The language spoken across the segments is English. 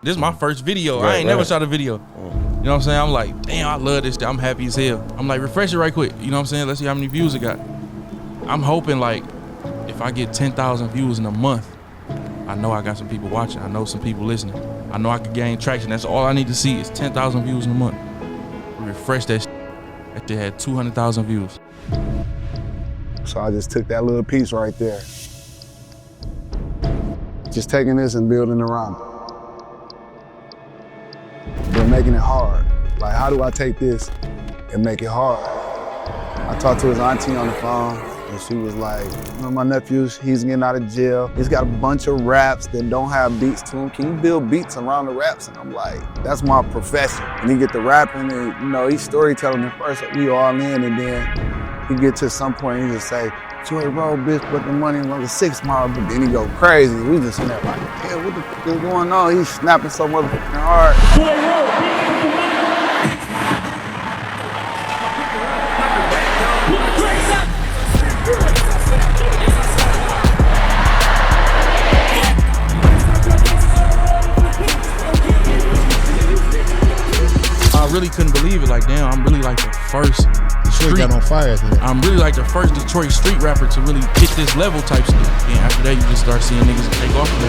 This is my first video. I ain't never shot a video. You know what I'm saying? I'm like, damn, I love this. I'm happy as hell. I'm like, refresh it right quick. You know what I'm saying? Let's see how many views it got. I'm hoping like, if I get 10,000 views in a month, I know I got some people watching. I know some people listening. I know I could gain traction. That's all I need to see is 10,000 views in a month. Refresh that shit. That shit had 200,000 views. So I just took that little piece right there. Just taking this and building around it. But making it hard. Like, how do I take this and make it hard? I talked to his auntie on the phone, and she was like, you know, my nephew, he's getting out of jail. He's got a bunch of raps that don't have beats to him. Can you build beats around the raps? And I'm like, that's my profession. And he get to rapping, and you know, he's storytelling at first, we all in, and then he get to some point, he just say, Joy roll, bitch, put the money on the 6 Mile, but then he go crazy. We just in there like, damn, what the fuck is going on? He's snapping so motherfucking hard. I really couldn't believe it. Like, damn, I'm really like the first Detroit got on fire today. I'm really like the first Detroit street rapper to really hit this level type shit. And after that, you just start seeing niggas take off from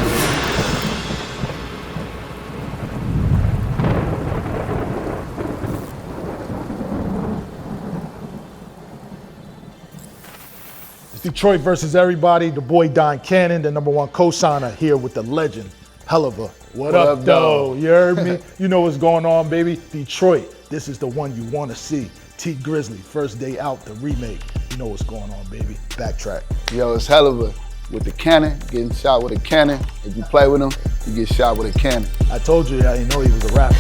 It's Detroit versus everybody. The boy Don Cannon, the #1 co-signer, here with the legend, Helluva. What up, though? You heard me? You know what's going on, baby. Detroit, this is the one you want to see. Tee Grizzley, first day out, the remake. You know what's going on, baby. BackTrak. Yo, it's Helluva with the cannon, getting shot with a cannon. If you play with him, you get shot with a cannon. I told you, I didn't know he was a rapper.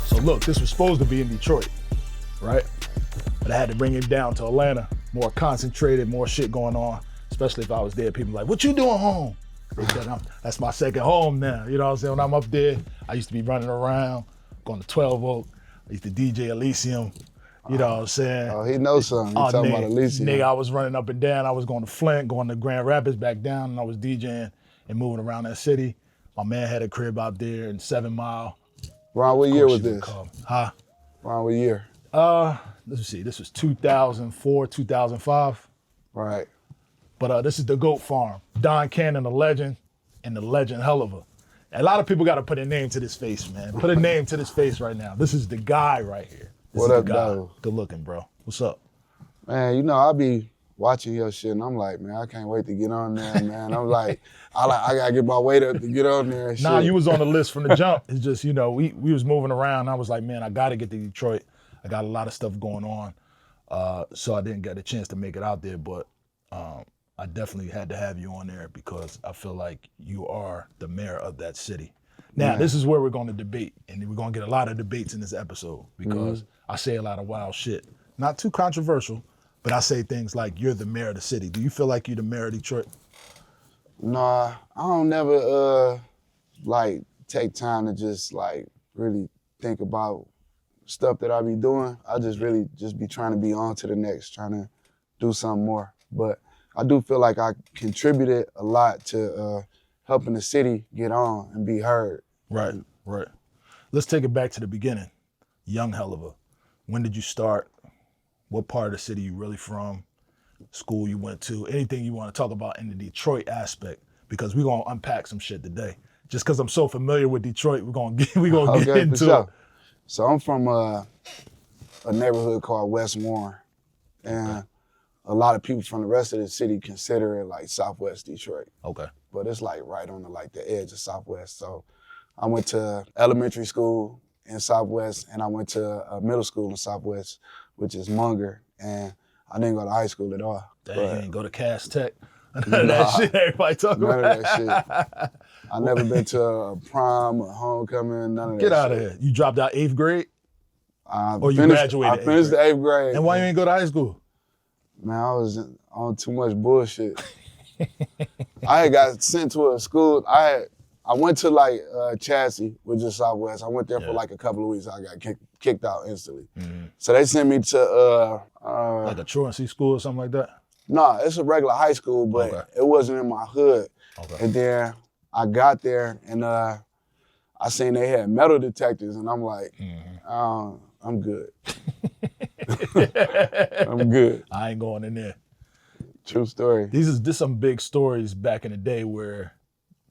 So look, this was supposed to be in Detroit, right? But I had to bring him down to Atlanta. More concentrated, more shit going on. Especially if I was there, people like, what you doing home? They said, that's my second home now. You know what I'm saying? When I'm up there, I used to be running around, going to 12 Oak. I used to DJ Elysium. You know what I'm saying? Oh, he knows something. You talking about Elysium. Nigga, I was running up and down. I was going to Flint, going to Grand Rapids, back down, and I was DJing and moving around that city. My man had a crib out there in 7 Mile. Ron, what year was this? Huh? Ron, what year? Let's see. This was 2004, 2005. Right. But this is the GOAT Farm. Don Cannon, the legend, and the legend Helluva. A lot of people got to put a name to this face, man. Put a name to this face right now. This is the guy right here. What up, dog? Good looking, bro. What's up? Man, you know, I be watching your shit, and I'm like, man, I can't wait to get on there, man. I'm like, I got to get my weight up to get on there and shit. Nah, you was on the list from the jump. It's just, you know, we was moving around. I was like, man, I got to get to Detroit. I got a lot of stuff going on. So I didn't get a chance to make it out there, but I definitely had to have you on there because I feel like you are the mayor of that city. Now, This is where we're going to debate, and we're going to get a lot of debates in this episode because I say a lot of wild shit. Not too controversial, but I say things like, you're the mayor of the city. Do you feel like you're the mayor of Detroit? Nah, I don't never, like, take time to just, like, really think about stuff that I be doing. I just really just be trying to be on to the next, trying to do something more. But I do feel like I contributed a lot to helping the city get on and be heard. Right, right. Let's take it back to the beginning. Young Helluva. When did you start? What part of the city you really from? School you went to? Anything you want to talk about in the Detroit aspect? Because we're gonna unpack some shit today. Just because I'm so familiar with Detroit, we're gonna get into it. So I'm from a neighborhood called West Warren, and a lot of people from the rest of the city consider it like Southwest Detroit. Okay. But it's like right on the edge of Southwest. So I went to elementary school in Southwest, and I went to a middle school in Southwest, which is Munger, and I didn't go to high school at all. Dang, you didn't go to Cass Tech? None of that shit everybody talking about. None of that shit. I never been to a prom, a homecoming, none of that shit. Get out of here. You dropped out 8th grade? Or you graduated? I finished the 8th grade. And why you ain't go to high school? Man, I was on too much bullshit. I had got sent to a school. I went to like Chassis, which is Southwest. I went there for like a couple of weeks. I got kicked out instantly. So they sent me to like a truancy school or something like that? No, it's a regular high school, but it wasn't in my hood. Okay. And then I got there and I seen they had metal detectors and I'm like, I'm good. I'm good. I ain't going in there. True story. This some big stories back in the day where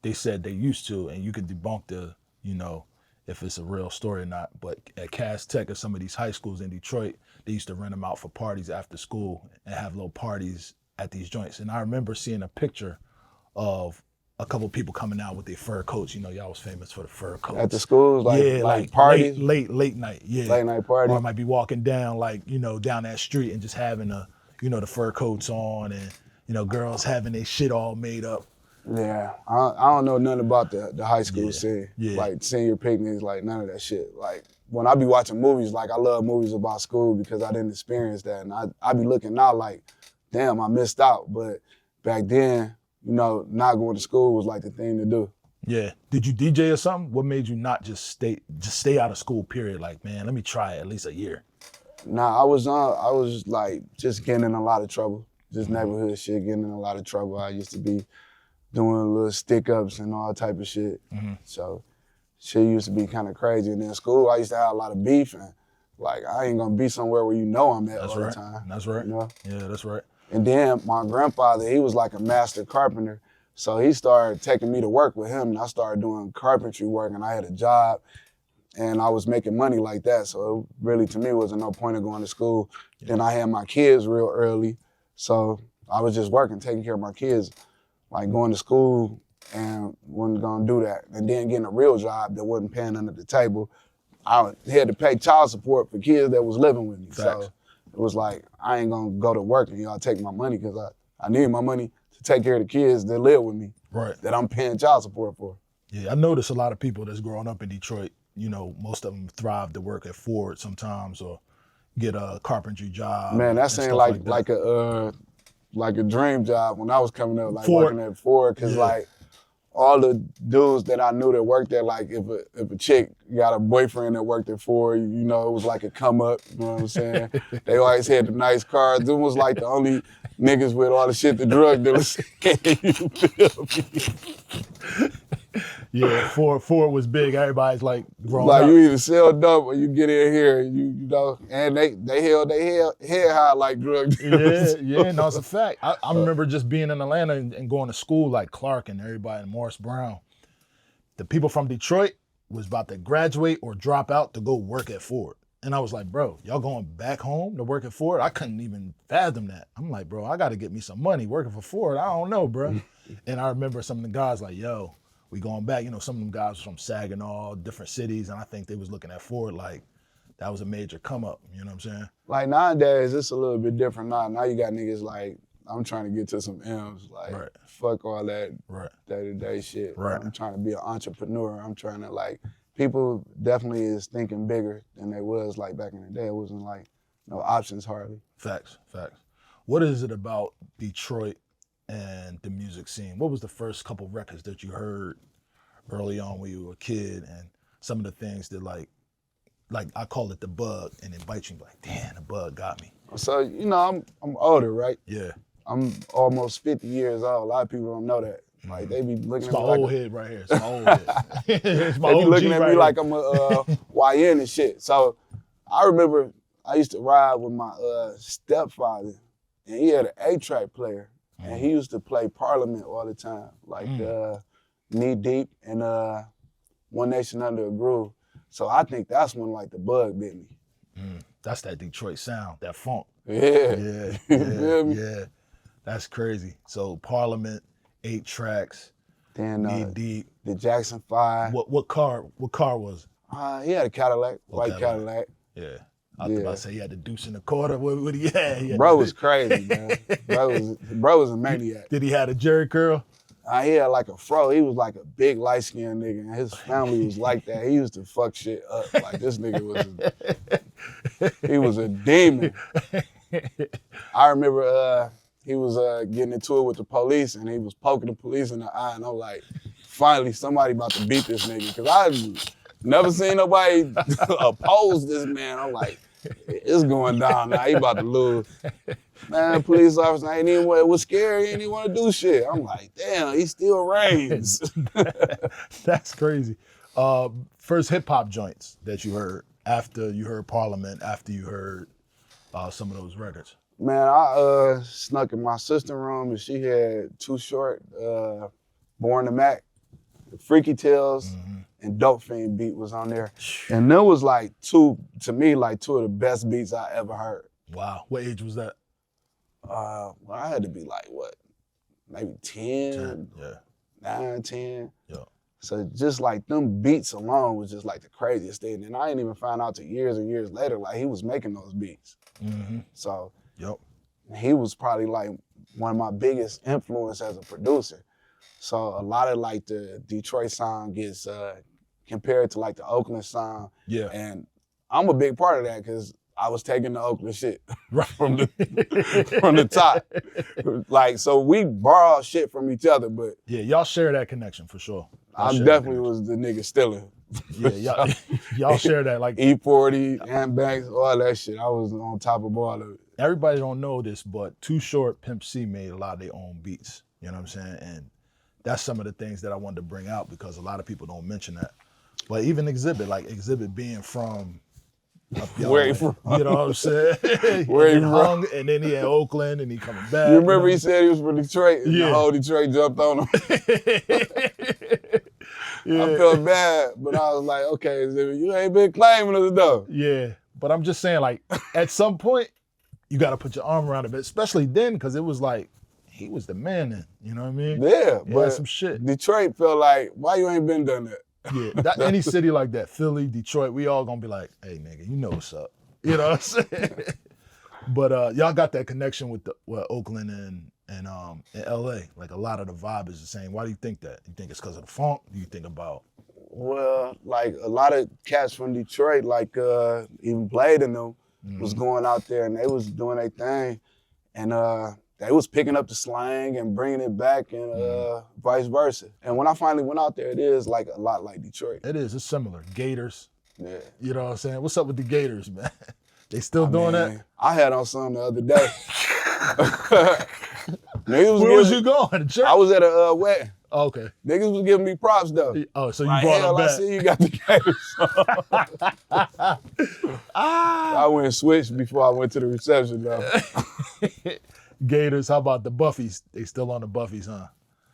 they said they used to, and you could debunk the, you know, if it's a real story or not. But at Cass Tech or some of these high schools in Detroit, they used to rent them out for parties after school and have little parties at these joints. And I remember seeing a picture of a couple people coming out with their fur coats. You know, y'all was famous for the fur coats. At the schools, like parties? Late night, yeah. Late night party. Or I might be walking down, like, you know, down that street and just having the fur coats on and, you know, girls having their shit all made up. Yeah, I don't know nothing about the high school scene. Yeah. Like senior picnics, like none of that shit. Like when I be watching movies, like I love movies about school because I didn't experience that. And I be looking now like, damn, I missed out. But back then, you know, not going to school was like the thing to do. Yeah. Did you DJ or something? What made you not just stay out of school, period? Like, man, let me try it at least a year. Nah, I was like just getting in a lot of trouble. Just neighborhood shit, getting in a lot of trouble. I used to be doing little stick-ups and all type of shit. So shit used to be kind of crazy. And then school, I used to have a lot of beef and like, I ain't gonna be somewhere where you know I'm at all the time. That's right. You know? Yeah, that's right. And then my grandfather, he was like a master carpenter. So he started taking me to work with him and I started doing carpentry work and I had a job and I was making money like that. So it really, to me, wasn't no point of going to school. Then I had my kids real early. So I was just working, taking care of my kids. Like going to school and wasn't gonna do that. And then getting a real job that wasn't paying under the table. I had to pay child support for kids that was living with me. Facts. So it was like, I ain't gonna go to work and y'all take my money because I need my money to take care of the kids that live with me. Right. That I'm paying child support for. Yeah, I notice a lot of people that's growing up in Detroit, you know, most of them thrive to work at Ford sometimes or get a carpentry job. Man, that seemed like a dream job when I was coming up, like working at Ford, because like all the dudes that I knew that worked there, like if a chick got a boyfriend that worked at Ford, you know, it was like a come up, you know what I'm saying? They always had the nice cars. Them was like the only niggas with all the shit the drug dealers. Yeah, Ford was big. Everybody's like growing up. You either sell dope or you get in here, you know, and they held their head high like drug dealers. Yeah, no, it's a fact. I remember just being in Atlanta and going to school like Clark and everybody and Morris Brown. The people from Detroit was about to graduate or drop out to go work at Ford. And I was like, bro, y'all going back home to work at Ford? I couldn't even fathom that. I'm like, bro, I got to get me some money working for Ford. I don't know, bro. And I remember some of the guys like, yo, we going back. You know, some of them guys from Saginaw, different cities, and I think they was looking at Ford like that was a major come up. You know what I'm saying? Like nowadays, it's a little bit different now. Now you got niggas like, I'm trying to get to some M's. Like, fuck all that day-to-day shit. Right. I'm trying to be an entrepreneur. I'm trying to like, people definitely is thinking bigger than they was like back in the day. It wasn't like no options hardly. Facts. What is it about Detroit and the music scene? What was the first couple records that you heard early on when you were a kid, and some of the things that like I call it the bug, and it bites you like, damn, the bug got me. So, you know, I'm older, right? Yeah. I'm almost 50 years old. A lot of people don't know that. Like they be looking at me like old head right here. It's my old head. It's my they be looking OG at right me here. like I'm a YN and shit. So I remember I used to ride with my stepfather, and he had an 8-track player, and he used to play Parliament all the time, like Knee Deep and One Nation Under a Groove. So I think that's when like the bug bit me. That's that Detroit sound, that funk. Yeah. Yeah. That's crazy. So Parliament, 8 tracks, then Knee Deep. The Jackson 5. What car was it? He had a Cadillac, white Cadillac. Yeah. I was about to say he had the deuce in the quarter. What he had? Bro was crazy, man. Bro was a maniac. Did he have a jerry curl? He had like a fro. He was like a big light-skinned nigga, and his family was like that. He used to fuck shit up. Like this nigga was a demon. I remember he was getting into it with the police, and he was poking the police in the eye, and I'm like, finally somebody about to beat this nigga, because I've never seen nobody oppose this man. I'm like, it's going down now. He about to lose. Man, police officer ain't even, it was scary, he ain't even want to do shit. I'm like, damn, he still reigns. That's crazy. First hip hop joints that you heard after you heard Parliament, after you heard some of those records. Man, I snuck in my sister's room and she had Too Short, Born to Mac, Freaky Tales, and Dope Fiend beat was on there. And there was like two of the best beats I ever heard. Wow. What age was that? Well, I had to be like, what, maybe 10, 9, 10. Yeah. So just like them beats alone was just like the craziest thing. And I didn't even find out till years and years later, like he was making those beats. So he was probably like one of my biggest influence as a producer. So a lot of like the Detroit sound gets compared to like the Oakland sound. Yeah. And I'm a big part of that because I was taking the Oakland shit from the top. Like, so we borrow shit from each other, but yeah, y'all share that connection for sure. I definitely was the nigga stealing. Yeah, y'all share that. Like E40, and Banks, all that shit. I was on top of all of it. Everybody don't know this, but Too Short, Pimp C made a lot of their own beats. You know what I'm saying? And that's some of the things that I wanted to bring out because a lot of people don't mention that. But even Exhibit being from where he from? You know what I'm saying? Where he from? And then he had Oakland and he coming back. You remember he said he was from Detroit and the whole Detroit jumped on him? I felt bad, but I was like, okay, Exhibit, you ain't been claiming us though. Yeah, but I'm just saying like at some point, you got to put your arm around him, especially then because it was like, he was the man then, you know what I mean? Yeah, but some shit. Detroit felt like, why you ain't been done that? Yeah, any city like that, Philly, Detroit, we all gonna be like, hey nigga, you know what's up. You know what I'm saying? But y'all got that connection with Oakland and LA. Like a lot of the vibe is the same. Why do you think that? You think it's because of the funk? Do you think about? Well, like a lot of cats from Detroit, like even Blade and them, was going out there and they was doing their thing. And they was picking up the slang and bringing it back and vice versa. And when I finally went out there, it is like a lot like Detroit. It is, it's similar. Gators. Yeah. You know what I'm saying? What's up with the Gators, man? They still doing that? I had on some the other day. Where was you going? Church? I was at a wedding. Oh, okay. Niggas was giving me props though. Oh, so you brought them back. I see you got the Gators. I went and switched before I went to the reception though. Gators, how about the Buffies? They still on the Buffies, huh?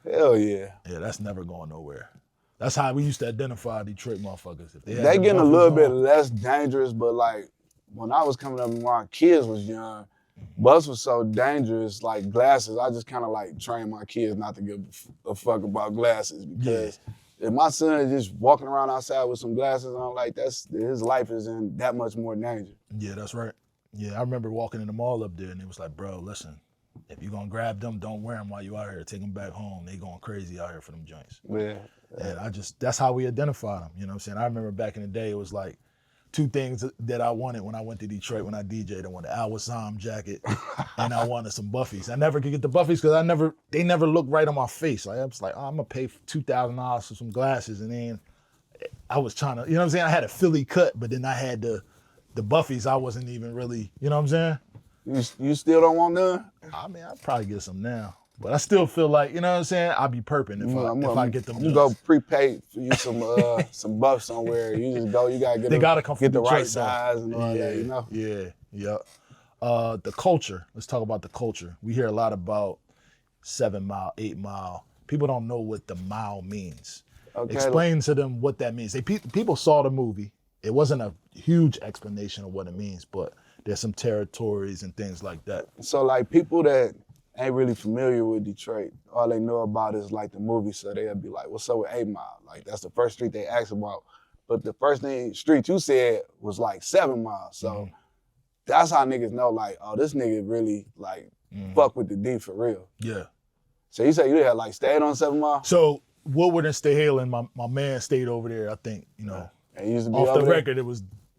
Hell yeah. Yeah, that's never going nowhere. That's how we used to identify Detroit motherfuckers. If they getting a little bit less dangerous, but like when I was coming up and my kids was young, bus was so dangerous, like glasses, I just kind of like trained my kids not to give a fuck about glasses because if my son is just walking around outside with some glasses on, like his life is in that much more danger. Yeah, that's right. Yeah, I remember walking in the mall up there and it was like, bro, listen, if you're gonna grab them, don't wear them while you out here. Take them back home. They going crazy out here for them joints. Yeah. And that's how we identify them. You know what I'm saying? I remember back in the day, it was like two things that I wanted when I went to Detroit when I DJ'd. I wanted an Al Wassam jacket and I wanted some Buffies. I never could get the Buffies because they never looked right on my face. Like I was like, oh, I'm gonna pay $2,000 for some glasses. And then I was trying to, you know what I'm saying? I had a Philly cut, but then I had the Buffies. I wasn't even really, you know what I'm saying? You still don't want none? I mean, I'd probably get some now. But I still feel like, you know what I'm saying? I'll be perping if I get them. You go prepay for you some buff somewhere. You just go, you gotta get the right size and all that, you know? Yeah. The culture, let's talk about the culture. We hear a lot about 7 Mile, 8 Mile. People don't know what the mile means. Okay, explain to them what that means. People saw the movie. It wasn't a huge explanation of what it means, but there's some territories and things like that. So like people that ain't really familiar with Detroit, all they know about is like the movie, so they'll be like, what's up with 8 Mile? Like that's the first street they asked about. But the first street you said was like 7 Mile. So that's how niggas know like, oh, this nigga really like fuck with the D for real. Yeah. So you say you had like stayed on 7 Mile? So Woodward and Stahalin, my man stayed over there, I think, you know. And he used to be off the there? record, they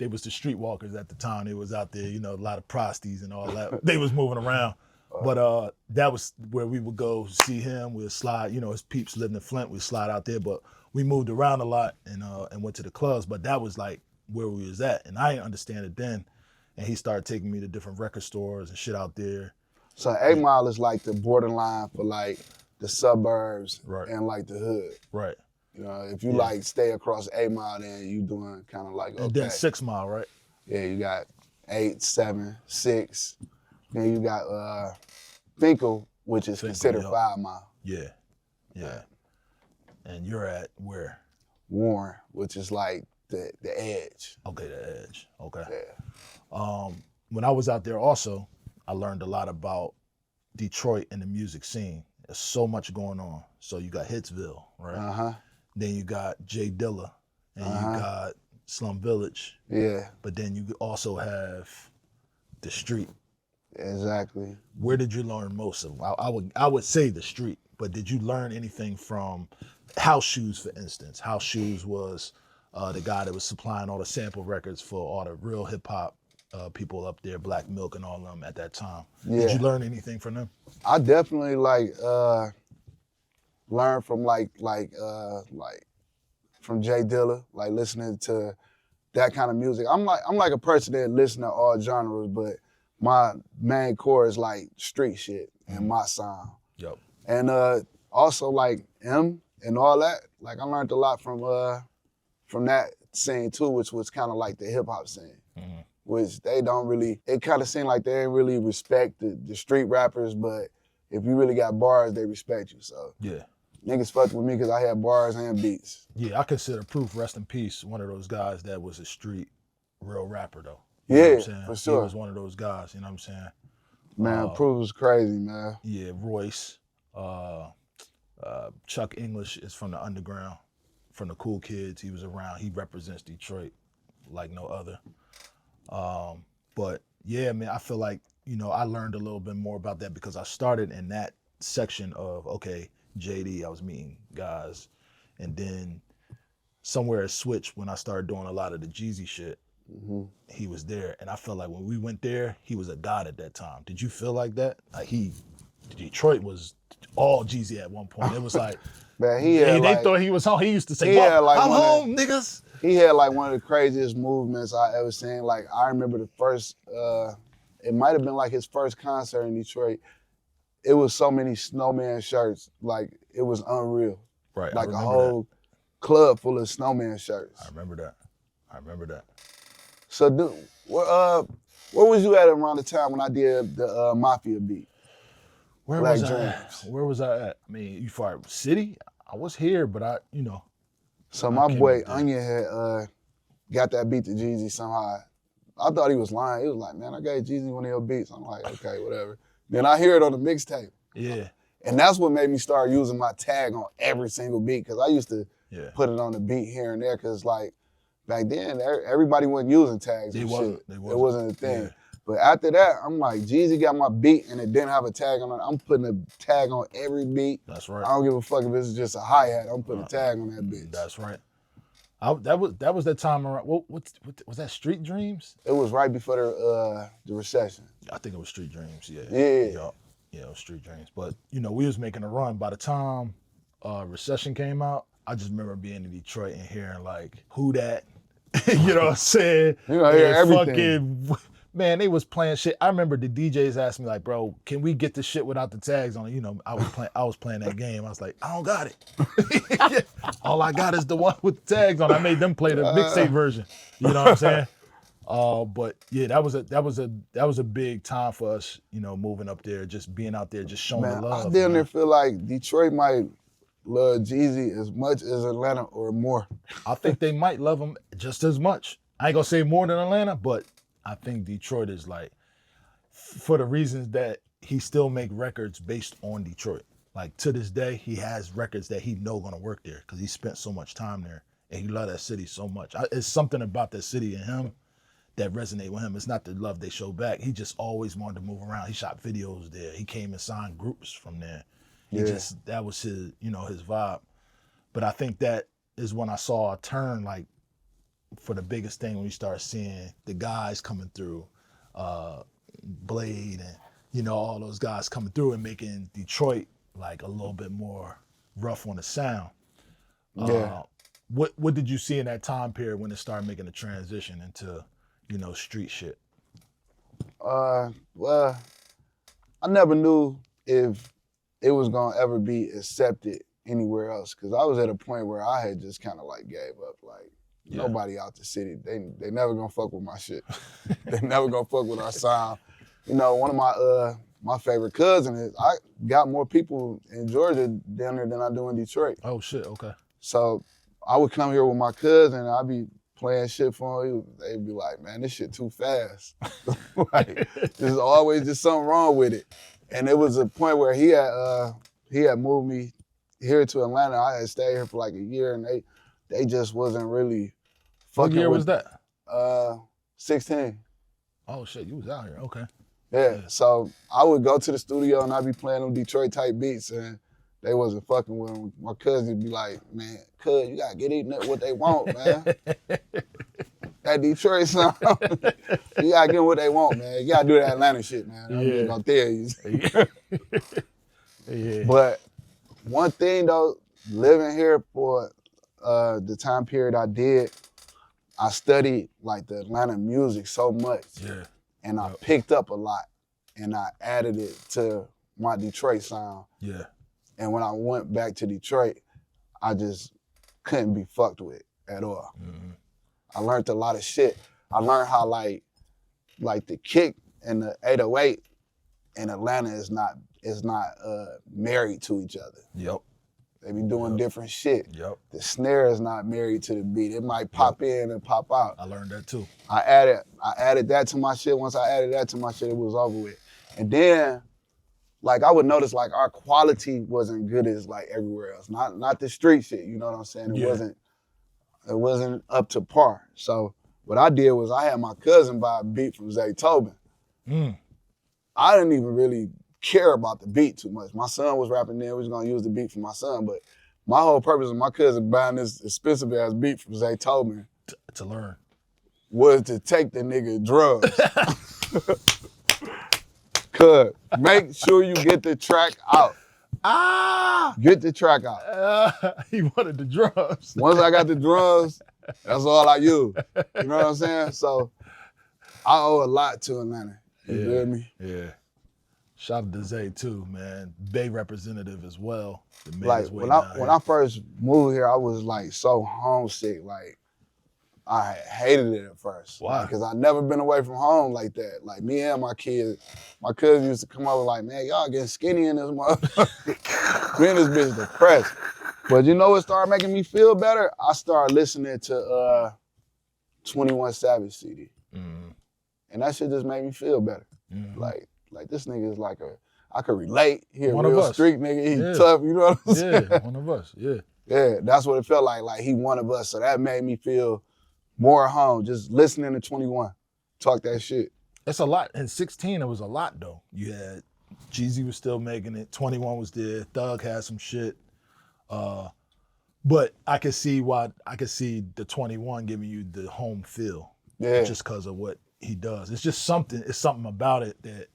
was the streetwalkers at the time. They was out there, you know, a lot of prosties and all that. They was moving around. But that was where we would go see him. We'd slide, you know, his peeps lived in Flint. We'd slide out there, but we moved around a lot and went to the clubs. But that was like where we was at. And I didn't understand it then. And he started taking me to different record stores and shit out there. So 8 Mile is like the borderline for like the suburbs Right. and like the hood. Right. You know, if you like stay across 8 Mile, then you doing kind of like, And then 6 Mile, right? Yeah, you got 8, 7, 6. Then you got Finkel, which is considered 5 Mile. Yeah. Yeah. And you're at where? Warren, which is like the edge. Okay, the edge. Okay. Yeah. When I was out there also, I learned a lot about Detroit and the music scene. There's so much going on. So you got Hitsville, right? Uh-huh. Then you got Jay Dilla, and you got Slum Village. Yeah. But then you also have the street. Exactly. Where did you learn most of? I would say the street, but did you learn anything from House Shoes, for instance? House Shoes was the guy that was supplying all the sample records for all the real hip hop people up there, Black Milk and all of them at that time. Yeah. Did you learn anything from them? I definitely like learned from like from Jay Dilla, like listening to that kind of music. I'm like a person that listens to all genres, but my main core is like street shit and my sound. Yep. And also like M and all that. Like I learned a lot from that scene too, which was kind of like the hip hop scene. Mm-hmm. Which they don't really, it kind of seemed like they didn't really respect the street rappers, but if you really got bars, they respect you. So yeah, niggas fucked with me because I had bars and beats. Yeah, I consider Proof, rest in peace, one of those guys that was a street real rapper though. You know what I'm saying? For sure. He was one of those guys, you know what I'm saying? Man, Proof was crazy, man. Yeah, Royce, Chuck English is from the underground, from the Cool Kids. He was around, he represents Detroit like no other. But yeah, man, I feel like, you know, I learned a little bit more about that because I started in that section of, okay, JD, I was meeting guys. And then somewhere it switched when I started doing a lot of the Jeezy shit. Mm-hmm. He was there. And I felt like when we went there, he was a god at that time. Did you feel like that? Like Detroit was all Jeezy at one point. It was like, man, they thought he was home. He used to say, I'm home, niggas. He had like one of the craziest movements I ever seen. Like I remember the first, it might have been like his first concert in Detroit. It was so many snowman shirts, like it was unreal. Right, like a whole club full of snowman shirts. I remember that. So, dude, where was you at around the time when I did the Mafia beat? Where was I at? I mean, you far city? I was here, but So my boy Onion had got that beat to Jeezy somehow. I thought he was lying. He was like, man, I gave Jeezy one of your beats. I'm like, okay, whatever. Then I hear it on the mixtape. Yeah. And that's what made me start using my tag on every single beat, because I used to put it on the beat here and there, because like back then, everybody wasn't using tags and shit. It wasn't a thing. Yeah. But after that, I'm like, Jeezy got my beat and it didn't have a tag on it. I'm putting a tag on every beat. That's right. I don't give a fuck if it's just a hi-hat. I'm putting a tag on that bitch. That's right. That was that time around. What was that? Street Dreams? It was right before the recession. I think it was Street Dreams. Yeah. Yeah, it was Street Dreams. But we was making a run. By the time recession came out, I just remember being in Detroit and hearing like, "Who that?" You know what I'm saying? You gonna hear everything. Fucking, man, they was playing shit. I remember the DJs asked me like, "Bro, can we get the shit without the tags on it?" I was playing that game. I was like, "I don't got it. All I got is the one with the tags on." I made them play the mixtape version. You know what I'm saying? But yeah, that was a big time for us. Moving up there, just being out there, just showing the love. I damn near feel like Detroit might love Jeezy as much as Atlanta or more. I think they might love him just as much. I ain't gonna say more than Atlanta, but I think Detroit is like, for the reasons that he still make records based on Detroit. Like to this day, he has records that he know gonna work there because he spent so much time there and he love that city so much. It's something about that city and him that resonate with him. It's not the love they show back. He just always wanted to move around. He shot videos there. He came and signed groups from there. That was his, his vibe. But I think that is when I saw a turn, like, for the biggest thing when you start seeing the guys coming through, Blade and, all those guys coming through and making Detroit like a little bit more rough on the sound. Yeah. What did you see in that time period when it started making a transition into, street shit? Well, I never knew if it was gonna ever be accepted anywhere else. Cause I was at a point where I had just kind of like gave up. Like nobody out the city, they never gonna fuck with my shit. They never gonna fuck with our sound. You know, one of my favorite cousins is I got more people in Georgia down there than I do in Detroit. Oh shit, okay. So I would come here with my cousin and I'd be playing shit for him. They'd be like, man, this shit too fast. Like, there's always just something wrong with it. And it was a point where he had moved me here to Atlanta. I had stayed here for like a year and they just wasn't really fucking. What year was that? 16. Oh shit, you was out here, okay. Yeah, so I would go to the studio and I'd be playing them Detroit type beats and they wasn't fucking with them. My cousin would be like, man, cuz, you gotta get eating what they want, man. That Detroit sound, you gotta get them what they want, man. You gotta do that Atlanta shit, man. I'm just gonna tell you. Yeah. But one thing though, living here for the time period I did, I studied like the Atlanta music so much. Yeah. And I picked up a lot and I added it to my Detroit sound. Yeah. And when I went back to Detroit, I just couldn't be fucked with at all. Mm-hmm. I learned a lot of shit. I learned how like the kick and the 808 in Atlanta is not married to each other. Yep. They be doing different shit. Yep. The snare is not married to the beat. It might pop in and pop out. I learned that too. I added that to my shit. Once I added that to my shit, it was over with. And then, like, I would notice like our quality wasn't good as like everywhere else. Not the street shit, you know what I'm saying? It wasn't up to par. So what I did was I had my cousin buy a beat from Zay Tobin. I didn't even really care about the beat too much. My son was rapping then, we was gonna use the beat for my son, but my whole purpose of my cousin buying this expensive ass beat from Zay Tobin to learn was to take the nigga drugs. Cuz, make sure you get the track out. Get the track out. He wanted the drums. Once I got the drums, that's all I use. You know what I'm saying? So I owe a lot to Atlanta. You feel me? Yeah. Shout out to Zay too, man. Bay representative as well. Like when I first moved here, I was like so homesick. Like I hated it at first. Why? Because I'd never been away from home like that. Like me and my kids, my cousin used to come over like, man, y'all getting skinny in this motherfucker. Me and this bitch depressed. But you know what started making me feel better? I started listening to 21 Savage CD. Mm-hmm. And that shit just made me feel better. Mm-hmm. Like this nigga is like I could relate. He a real street nigga, he tough, you know what I'm saying? Yeah, one of us, yeah. Yeah, that's what it felt like he one of us. So that made me feel more at home, just listening to 21, talk that shit. It's a lot. In 16, it was a lot though. You had, Jeezy was still making it, 21 was there, Thug had some shit. But I could see the 21 giving you the home feel. Yeah. Just because of what he does. It's something about it that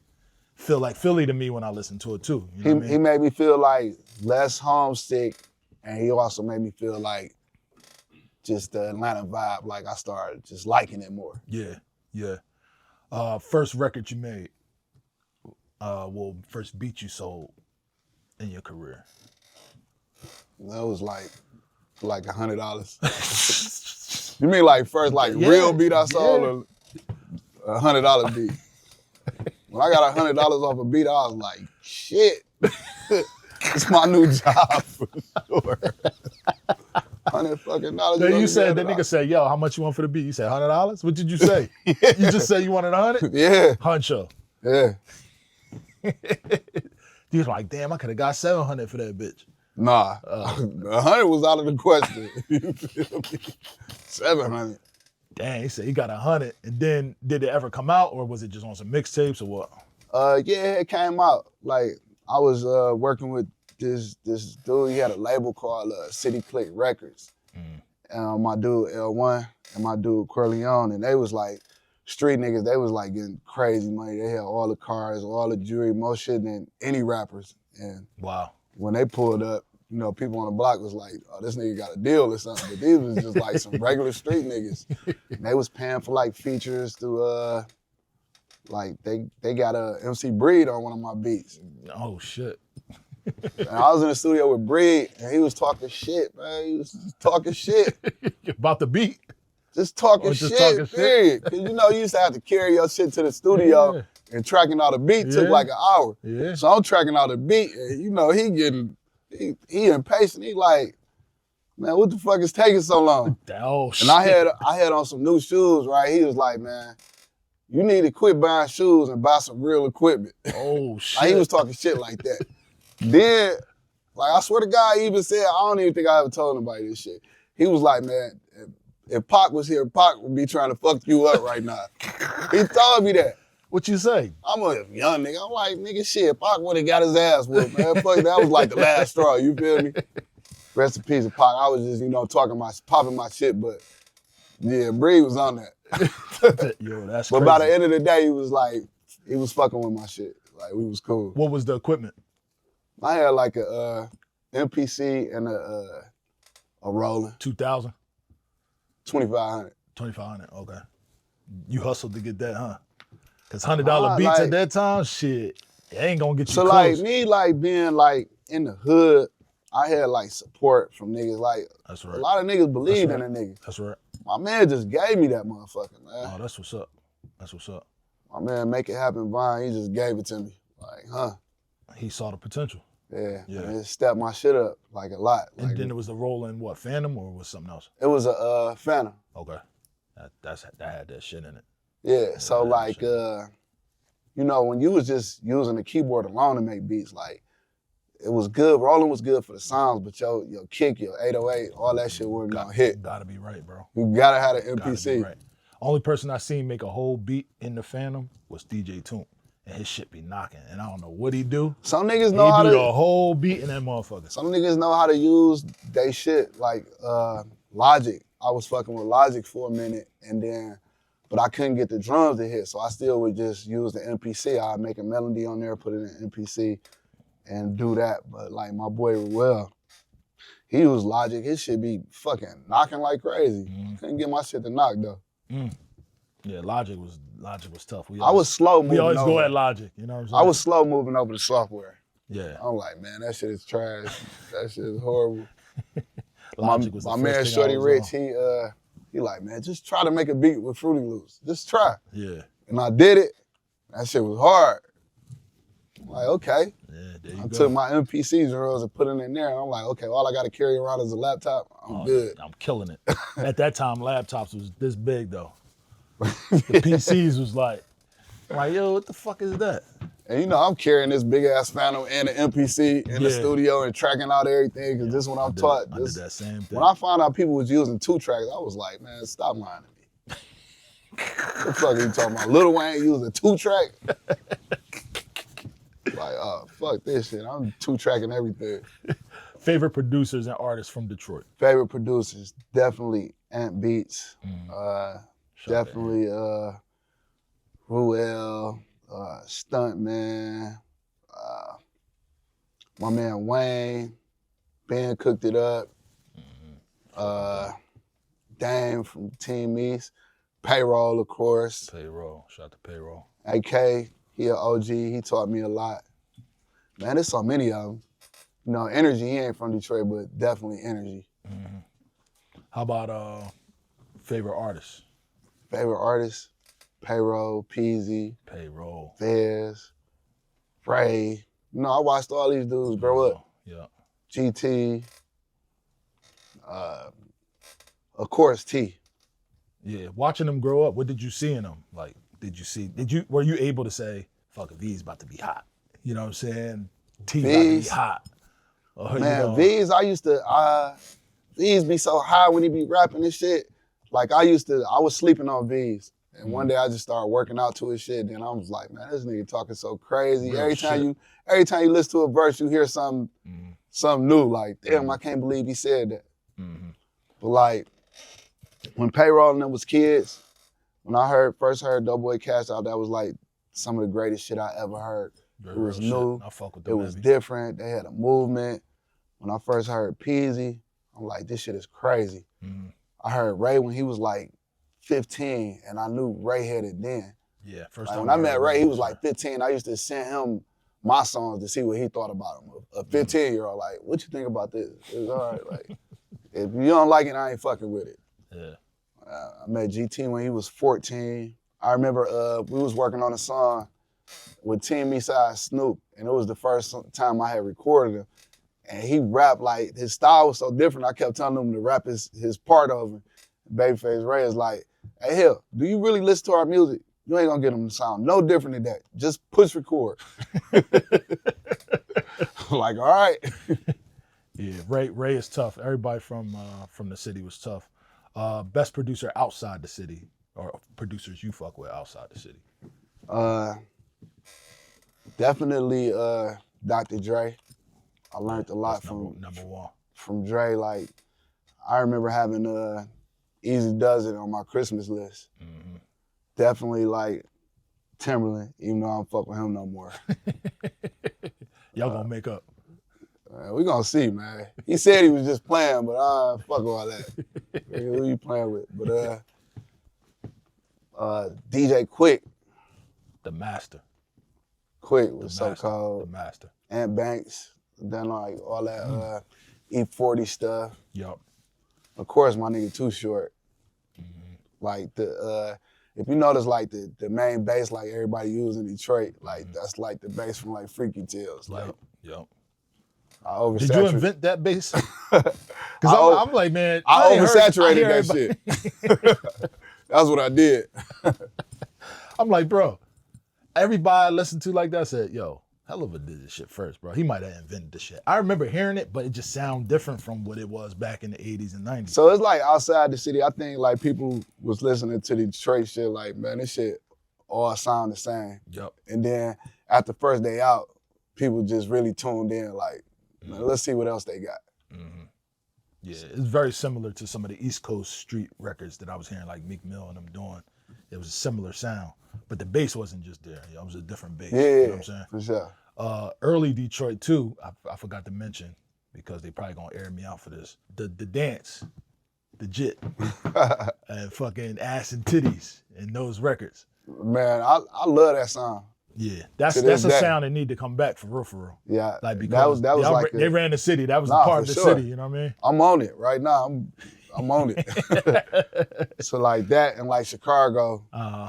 feel like Philly to me when I listen to it too. You know what I mean? He made me feel like less homesick, and he also made me feel like just the Atlanta vibe. Like I started just liking it more. Yeah, yeah. First record you made, first beat you sold in your career. That was like $100. You mean like first real beat I sold, or $100 beat? When I got $100 off a beat, I was like, shit, it's my new job for sure. $100 fucking dollars. Then you said, that nigga said, yo, how much you want for the beat? You said $100? What did you say? You just said you wanted 100? Yeah. Huncho. Yeah. He was like, damn, I could have got 700 for that bitch. Nah, 100 was out of the question. You feel me? 700. Dang, he said he got 100. And then did it ever come out, or was it just on some mixtapes or what? Yeah, it came out. Like I was working with this dude. He had a label called City Click Records. My dude L1 and my dude Corleone, and they was like street niggas. They was like getting crazy money. They had all the cars, all the jewelry, more shit than any rappers. And wow. When they pulled up, you know, people on the block was like, oh, this nigga got a deal or something. But these was just like some regular street niggas. And they was paying for like features through like they got a MC Breed on one of my beats. Oh shit. And I was in the studio with Breed, and he was talking shit, man. He was just talking shit. About the beat. Just talking shit, period. Because you know, you used to have to carry your shit to the studio, and tracking out a beat took like an hour. Yeah. So I'm tracking out a beat, and you know, he impatient. He like, man, what the fuck is taking so long? Oh shit. And I had on some new shoes, right? He was like, man, you need to quit buying shoes and buy some real equipment. Oh shit. Like, he was talking shit like that. Then, like, I swear to God, he even said, I don't even think I ever told nobody this shit. He was like, man, if Pac was here, Pac would be trying to fuck you up right now. He told me that. What you say? I'm a young nigga. I'm like, nigga, shit, Pac would have got his ass whooped, man. Fuck, that was like the last straw, you feel me? Rest in peace of Pac. I was just, you know, popping my shit, but yeah, Breed was on that. Yo, that's But crazy. by the end of the day, he was like, he was fucking with my shit. Like, we was cool. What was the equipment? I had like a MPC and a Roland. 2,000? 2,500. 2,500, okay. You hustled to get that, huh? Because $100 beats at that time, shit, it ain't gonna get you close. Like me, like being like in the hood, I had like support from niggas. Like, that's right. A lot of niggas believed in a nigga. That's right. My man just gave me that motherfucker, man. Oh, that's what's up. That's what's up. My man, Make It Happen Vine, he just gave it to me. Like, huh? He saw the potential. Yeah. And it stepped my shit up like a lot. And like, then it was the Roland, what, Phantom or was something else? It was a Phantom. Okay. That had that shit in it. Yeah, so like, you know, when you was just using the keyboard alone to make beats, like, it was good. Roland was good for the sounds, but your kick, your 808, all that shit wasn't gonna hit. Gotta be right, bro. You gotta have an MPC. Gotta be right. Only person I seen make a whole beat in the Phantom was DJ Toon. And his shit be knocking. And I don't know what he do. Some niggas know how to do the whole beat in that motherfucker. Some niggas know how to use they shit, like Logic. I was fucking with Logic for a minute, but I couldn't get the drums to hit, so I still would just use the MPC. I'd make a melody on there, put it in MPC, and do that. But like my boy Ruel, he used Logic. His shit be fucking knocking like crazy. Couldn't get my shit to knock though. Yeah, Logic was tough. I was slow moving. We always over. go at Logic, you know what I'm saying? I was slow moving over the software. Yeah. I'm like, man, that shit is trash. That shit is horrible. Logic was my man Shorty Rich, he like, man, just try to make a beat with Fruity Loops. Just try. Yeah. And I did it. That shit was hard. I'm like, okay. Yeah, there you I go. took my MPC drills and put it in there. And I'm like, okay, all I got to carry around is a laptop. I'm good. I'm killing it. At that time, laptops was this big though. The PCs was like, yo, what the fuck is that? And you know, I'm carrying this big ass Phantom and an MPC in the studio and tracking out everything because this is what I'm taught. I did that same thing. When I found out people was using 2 tracks, I was like, man, stop lying to me. What the fuck are you talking about? Lil Wayne using 2 track? Like, oh, fuck this shit. I'm 2-tracking everything. Favorite producers and artists from Detroit? Favorite producers, definitely Ant Beats. Definitely Ruel, Stuntman, my man Wayne, Ben Cooked It Up, Dame from Team East, Payroll, of course. Payroll, shout out to Payroll. AK, he an OG, he taught me a lot. Man, there's so many of them. You know, Energy, he ain't from Detroit, but definitely Energy. How about favorite artists? Favorite artists, Payroll, Peasy, Payroll, Vez, Ray. You know, I watched all these dudes grow up. Yeah. GT, of course, T. Yeah, watching them grow up, what did you see in them? Like, were you able to say, fuck it, V's about to be hot? You know what I'm saying? T about to be hot. Or, Man, you know, V's, V's be so high when he be rapping this shit. Like I was sleeping on V's. And one day I just started working out to his shit. Then I was like, man, this nigga talking so crazy. Every time you listen to a verse, you hear something new. Like, damn, I can't believe he said that. But like, when Payroll and them was kids, when I first heard Doughboy Cash Out, that was like some of the greatest shit I ever heard. It was new. I fuck with it was different. They had a movement. When I first heard Peasy, I'm like, this shit is crazy. I heard Ray when he was like 15, and I knew Ray had it then. Yeah, first Like time. when I met Ray, he was like 15. I used to send him my songs to see what he thought about them. A 15-year-old, like, what you think about this? It was all right. Like, if you don't like it, I ain't fucking with it. Yeah. I met GT when he was 14. I remember we was working on a song with Team Eastside Snoop, and it was the first time I had recorded him. And he rapped, like, his style was so different, I kept telling him to rap his part over. Babyface Ray is like, hey, Hill, do you really listen to our music? You ain't gonna get him to sound no different than that. Just push record. Like, all right. Yeah, Ray is tough. Everybody from the city was tough. Best producer outside the city, or producers you fuck with outside the city? Definitely Dr. Dre. I learned a lot number one. From Dre. Like, I remember having Easy Does It on my Christmas list. Mm-hmm. Definitely like Timberland, even though I don't fuck with him no more. Y'all gonna make up. We gonna see, man. He said he was just playing, but I fuck with all that. Who you playing with? But DJ Quick. The master. Quick was so cold. The master. Ant Banks, done like all that E40 stuff. Yup. Of course, my nigga Too Short. Mm-hmm. Like if you notice, like the main bass, like everybody used in Detroit, like that's like the bass from like Freaky Tales. Like, yep. I oversaturated. Did you invent that bass? Because I'm like, man, I oversaturated that shit. That's what I did. I'm like, bro, everybody I listened to like that said, yo, Helluva did this shit first, bro. He might have invented the shit. I remember hearing it, but it just sounded different from what it was back in the 80s and 90s. So it's like outside the city, I think like people was listening to the Detroit shit like, man, this shit all sound the same. Yep. And then after first day out, people just really tuned in like, man, let's see what else they got. Mm-hmm. Yeah, it's very similar to some of the East Coast street records that I was hearing, like Meek Mill and them doing. It was a similar sound, but the bass wasn't just there. It was a different bass. Yeah, you know what I'm saying? For sure. Early Detroit too, I forgot to mention, because they probably gonna air me out for this. The dance, the jit, and fucking ass and titties in those records. Man, I love that song. Yeah, that's a sound that need to come back for real. Yeah, like because that was like they ran the city. That was a part of the city. You know what I mean? I'm on it right now. I'm on it. So like that and like Chicago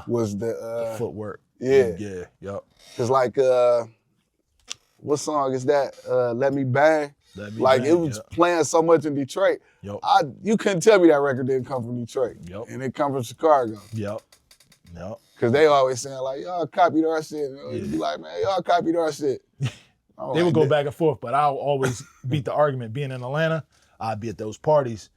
was the footwork. Yeah. Yeah. Yep. Cause like what song is that? Let Me Bang. Like it was playing so much in Detroit. Yep. You couldn't tell me that record didn't come from Detroit. Yep. And it come from Chicago. Yep. Yep. Cause they always saying like, y'all copied our shit. You'd be like, man, y'all copied our shit. They would go back and forth, but I'll always beat the argument. Being in Atlanta, I'd be at those parties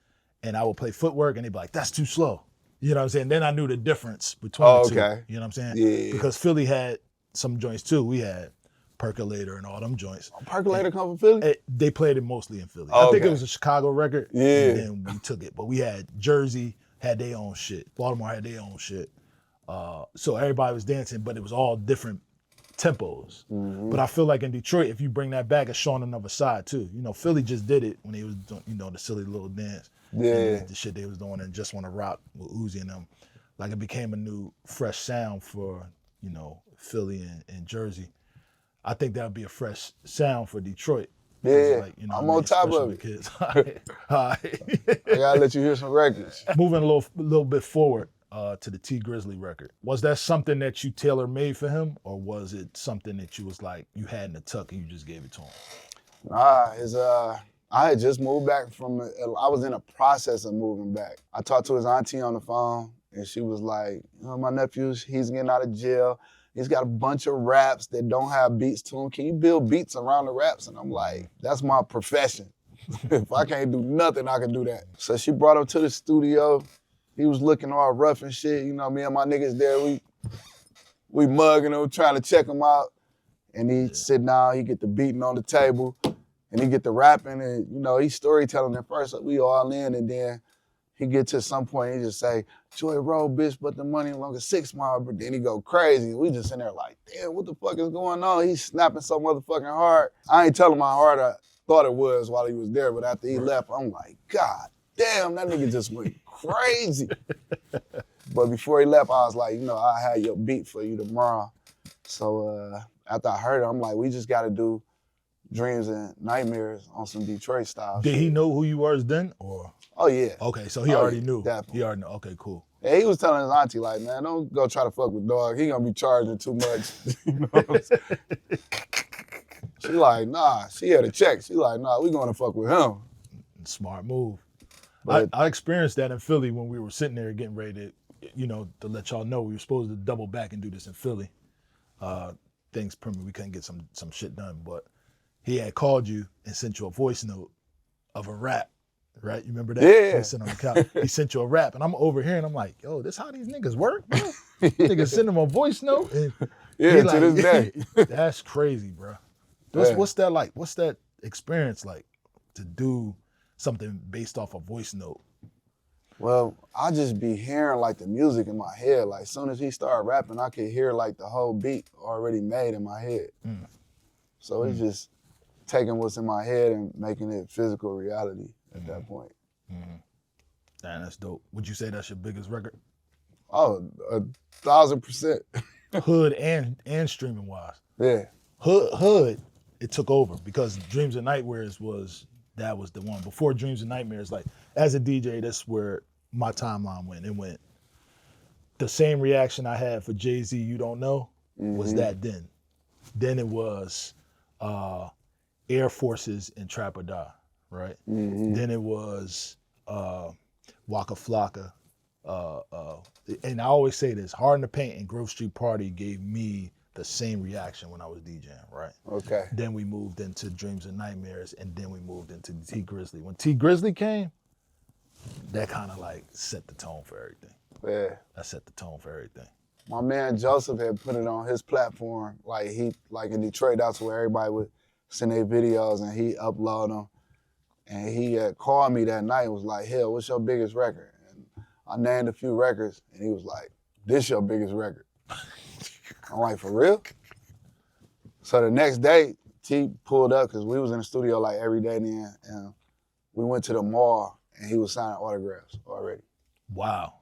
and I would play footwork and they'd be like, that's too slow. You know what I'm saying? Then I knew the difference between the two. You know what I'm saying? Yeah. Because Philly had some joints too. We had Percolator and all them joints. Percolator come from Philly? They played it mostly in Philly. I think it was a Chicago record. Yeah. And then we took it. But we had Jersey, had their own shit. Baltimore had their own shit. So everybody was dancing, but it was all different tempos. Mm-hmm. But I feel like in Detroit, if you bring that back, it's showing another side too. You know, Philly just did it when he was doing, the silly little dance. Yeah. The shit they was doing and Just Wanna Rock with Uzi and them. Like it became a new, fresh sound for, Philly and Jersey. I think that would be a fresh sound for Detroit. Yeah, like, I'm on top of it. Kids. All right. I gotta let you hear some records. Moving a little bit forward to the Tee Grizzley record. Was that something that you tailor-made for him, or was it something that you was like, you had in the tuck and you just gave it to him? Nah, I had just moved back I was in a process of moving back. I talked to his auntie on the phone, and she was like, my nephew, he's getting out of jail. He's got a bunch of raps that don't have beats to them. Can you build beats around the raps? And I'm like, that's my profession. If I can't do nothing, I can do that. So she brought him to the studio. He was looking all rough and shit. Me and my niggas there, we mugging him, trying to check him out. And he sit down, he get the beating on the table, and he get the rapping, and he's storytelling at first. So we all in, and then he get to some point, he just say, Joy Road, bitch, but the money longer 6 Mile, but then he go crazy. We just in there like, damn, what the fuck is going on? He's snapping so motherfucking hard. I ain't telling him how hard I thought it was while he was there, but after he left, I'm like, God damn, that nigga just went crazy. But But before he left, I was like, you know, I had your beat for you tomorrow. So after I heard it, I'm like, we just got to do Dreams and Nightmares on some Detroit style Did shit. he know who you was then, or? Oh, yeah. Okay, so he already knew. Definitely. He already knew. Okay, cool. Yeah, he was telling his auntie, like, man, don't go try to fuck with dog. He gonna be charging too much. You know what I'm saying? She like, nah. She had a check. She like, nah, we gonna fuck with him. Smart move. But I experienced that in Philly when we were sitting there getting ready to, you know, to let y'all know we were supposed to double back and do this in Philly. Things permanent, we couldn't get some shit done, but he had called you and sent you a voice note of a rap, right? You remember that? Yeah. He sent on the couch. He sent you a rap, and I'm over here, and I'm like, yo, this how these niggas work, bro? Niggas send him a voice note, and yeah, he to like, this day. That's crazy, bro. Yeah. What's that like? What's that experience like to do something based off a voice note? Well, I just be hearing like the music in my head. Like as soon as he started rapping, I could hear like the whole beat already made in my head. So it's just taking what's in my head and making it physical reality at that point. Damn, that's dope. Would you say that's your biggest record? Oh, 1,000%. Hood and streaming wise. Yeah. Hood, it took over because Dreams and Nightmares was the one. Before Dreams and Nightmares, like as a DJ, that's where my timeline went. It went the same reaction I had for Jeezy, You Don't Know, was that then. Then it was Air Forces and Trap or Die, right? Then it was Waka Flocka. And I always say this, Hard in the Paint and Grove Street Party gave me the same reaction when I was DJing, right? Okay. Then we moved into Dreams and Nightmares, and then we moved into Tee Grizzley. When Tee Grizzley came, that kind of like set the tone for everything. Yeah. That set the tone for everything. My man Joseph had put it on his platform. Like in Detroit, that's where everybody would send their videos and he upload them. And he had called me that night and was like, "Hell, what's your biggest record?" And I named a few records and he was like, "This your biggest record." I'm like, "For real?" So the next day, T pulled up because we was in the studio like every day then, and we went to the mall and he was signing autographs already. Wow.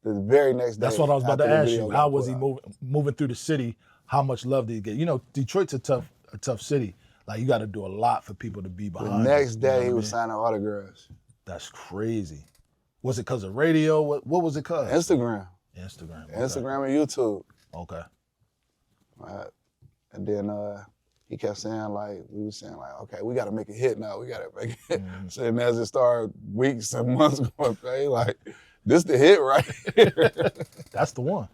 The very next day. That's what I was about to after the ask video you. got How was he put out. moving through the city? How much love did he get? You know, Detroit's a tough city. Like you got to do a lot for people to be behind. The next you, day you know he what was I mean? signing autographs. That's crazy. Was it because of radio? What was it because? Instagram. Instagram. Okay. Instagram and YouTube. Okay. And then he kept saying we was saying okay, we gotta make a hit now. We gotta make a hit. So then as it started weeks and months going by, this the hit right here. That's the one.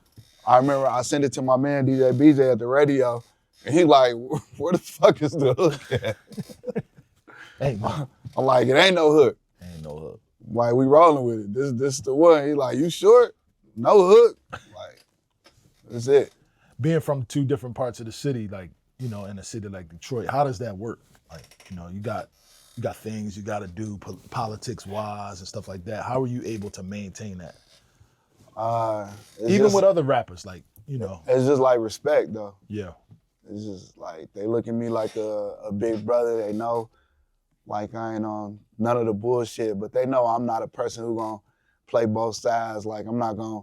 I remember I sent it to my man DJ BJ at the radio, and he like, where the fuck is the hook at? Hey, man. I'm like, it ain't no hook. Ain't no hook. Like, we rolling with it. This the one. He like, you sure? No hook? Like, that's it. Being from two different parts of the city, like, you know, in a city like Detroit, how does that work? Like, you know, you got things you got to do politics-wise and stuff like that. How are you able to maintain that? Even with other rappers, like, you know. It's just like respect, though. Yeah. It's just like, they look at me like a big brother. They know, like, I ain't on none of the bullshit, but they know I'm not a person who gonna play both sides. Like, I'm not gonna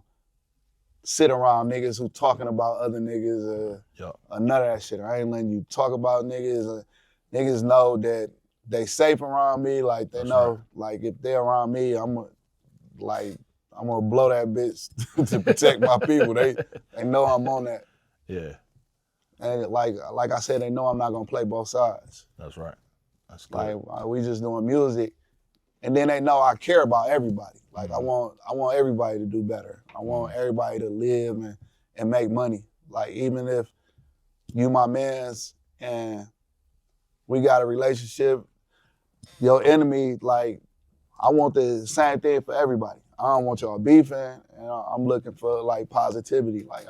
sit around niggas who talking about other niggas or none of that shit. I ain't letting you talk about niggas. Niggas know that they safe around me. Like, they know, like, if they're around me, I'm gonna blow that bitch to protect my people. They know I'm on that. Yeah. And like I said, they know I'm not gonna play both sides. That's right. That's good. Like, we just doing music, and then they know I care about everybody. Like, I want everybody to do better. I want everybody to live and make money. Like, even if you my mans and we got a relationship, your enemy, like, I want the same thing for everybody. I don't want y'all beefing, and I'm looking for like positivity. Like,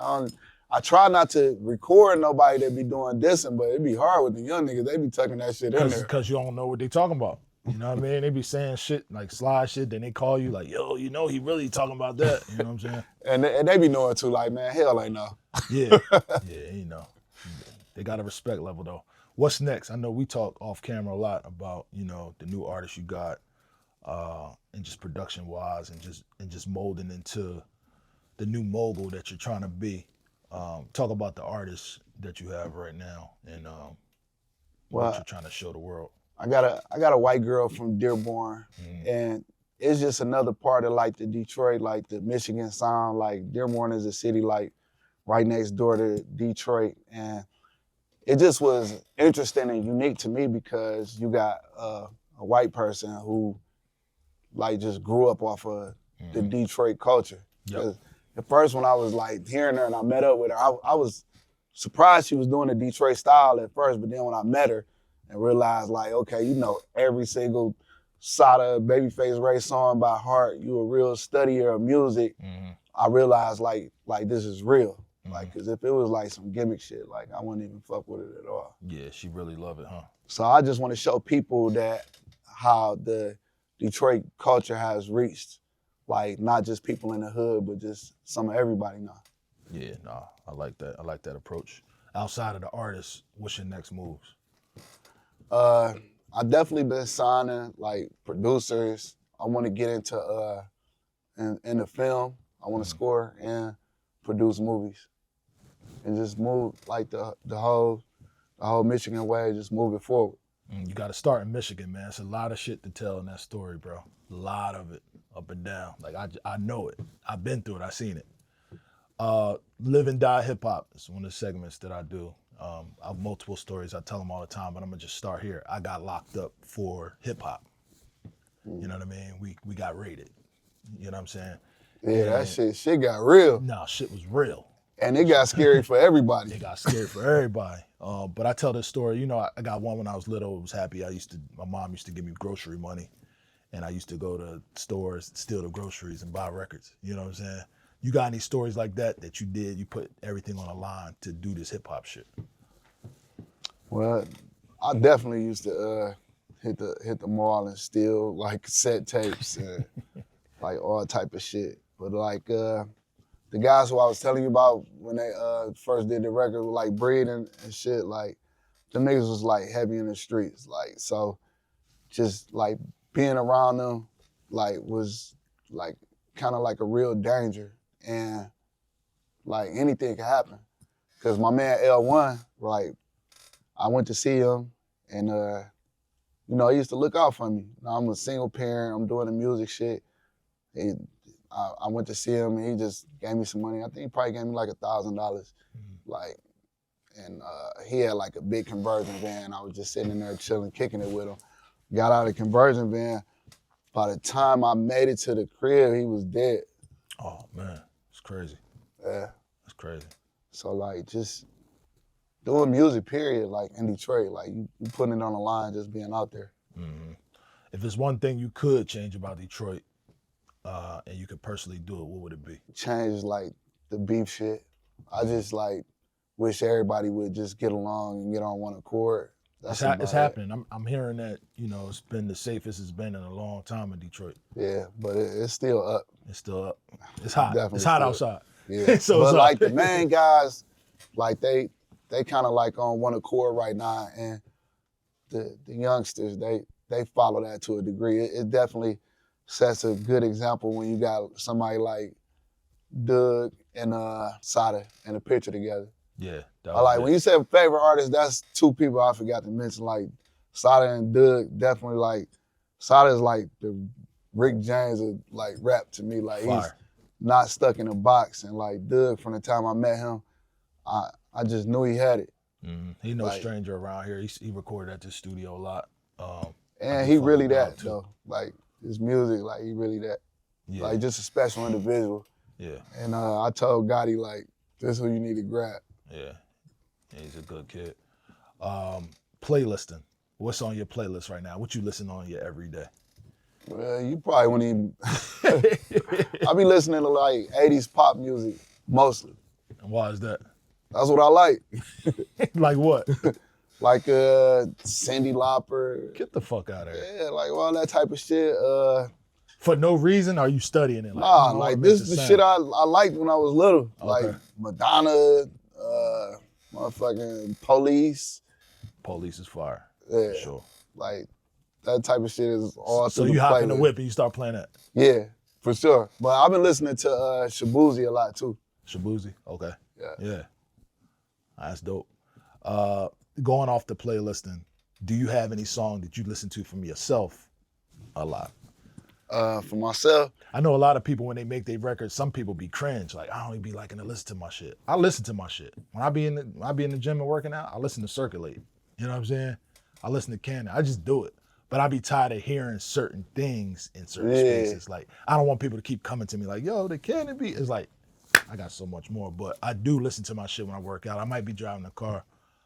I try not to record nobody that be doing dissing, but it be hard with the young niggas. They be tucking that shit in there. Because you don't know what they talking about. You know what I mean? They be saying shit, like slide shit, then they call you like, yo, you know he really talking about that. You know what I'm saying? And they be knowing too, like, man, hell ain't no. Yeah, you know. They got a respect level though. What's next? I know we talk off camera a lot about, you know, the new artists you got, and just production wise and just molding into the new mogul that you're trying to be. Talk about the artists that you have right now and what you're trying to show the world. I got a white girl from Dearborn, and it's just another part of like the Detroit, like the Michigan sound. Like Dearborn is a city like right next door to Detroit, and it just was interesting and unique to me because you got a white person who like just grew up off of the Detroit culture. Yep. At first when I was like hearing her and I met up with her, I was surprised she was doing the Detroit style at first, but then when I met her and realized like, okay, you know every single Sada Babyface Ray song by heart, you a real studier of music, I realized like this is real. Like, cause if it was like some gimmick shit, like I wouldn't even fuck with it at all. Yeah, she really love it, huh? So I just want to show people that how the Detroit culture has reached, like not just people in the hood, but just some of everybody now. Yeah, nah, I like that. I like that approach. Outside of the artists, what's your next moves? I definitely been signing like producers. I want to get into in the film. I want to score and produce movies, and just move like the whole Michigan way. Just move it forward. You got to start in Michigan, man. It's a lot of shit to tell in that story, bro. A lot of it, up and down. Like I know it. I've been through it. I've seen it. Live and Die Hip Hop is one of the segments that I do. I have multiple stories. I tell them all the time, but I'm gonna just start here. I got locked up for hip hop. You know what I mean? We got raided. You know what I'm saying? Yeah, that shit got real. Nah, shit was real. And it got scary for everybody. It got scary for everybody. But I tell this story, you know, I got one when I was little. I was happy. My mom used to give me grocery money, and I used to go to stores, steal the groceries, and buy records. You know what I'm saying? You got any stories like that you did? You put everything on the line to do this hip hop shit. Well, I definitely used to hit the mall and steal like cassette tapes and like all type of shit. But like the guys who I was telling you about when they first did the record, like Breed and shit, like them niggas was like heavy in the streets. Like so, just like being around them, like was like kind of like a real danger. And like anything could happen. Cause my man L1, like I went to see him and you know, he used to look out for me. Now I'm a single parent, I'm doing the music shit. I went to see him and he just gave me some money. I think he probably gave me like $1,000. Like, and he had like a big conversion van. I was just sitting in there chilling, kicking it with him. Got out of the conversion van. By the time I made it to the crib, he was dead. Oh man. Crazy. Yeah. That's crazy. So like just doing music, period, like in Detroit, like you putting it on the line, just being out there. If there's one thing you could change about Detroit and you could personally do it, what would it be? Change like the beef shit. I just like wish everybody would just get along and get on one accord. It's happening. I'm hearing that, you know, it's been the safest it's been in a long time in Detroit. Yeah, but it's still up. It's still up. It's hot. Definitely it's hot still outside. Yeah. So but like the main guys, like they kind of like on one accord right now, and the youngsters, they follow that to a degree. It definitely sets a good example when you got somebody like Doug and Sada in a picture together. Yeah. When you said favorite artist, that's two people I forgot to mention. Like Sada and Doug, definitely like Sada is like the Rick James of like rap to me. Like Fire. He's not stuck in a box. And like Doug, from the time I met him, I just knew he had it. He no stranger around here. He recorded at this studio a lot. And he really that though. Like his music, like he really that. Yeah. Like just a special individual. Yeah. And I told Gotti like, this is who you need to grab. Yeah, he's a good kid. Playlisting. What's on your playlist right now? What you listen on your every day? Well, you probably wouldn't even. I be listening to like 80s pop music mostly. And why is that? That's what I like. Like what? Like Cyndi Lauper. Get the fuck out of here. Yeah, like all that type of shit. For no reason? Or are you studying it? Like, nah, like this is the shit I liked when I was little. Okay. Like Madonna, motherfucking Police. Police is fire. Yeah. For sure. Like that type of shit is all So through you the hop playlist. in the whip and you start playing that? Yeah. For sure. But I've been listening to Shabuzi a lot too. Shabuzi, okay. Yeah. That's dope. Going off the playlisting, do you have any song that you listen to from yourself a lot? For myself, I know a lot of people when they make their records, some people be cringe. Like, I don't even be liking to listen to my shit. I listen to my shit. When I be in the gym and working out, I listen to Circulate. You know what I'm saying? I listen to Cannon. I just do it. But I be tired of hearing certain things in certain spaces. Like, I don't want people to keep coming to me like, yo, the Cannon beat. It's like, I got so much more. But I do listen to my shit when I work out. I might be driving the car.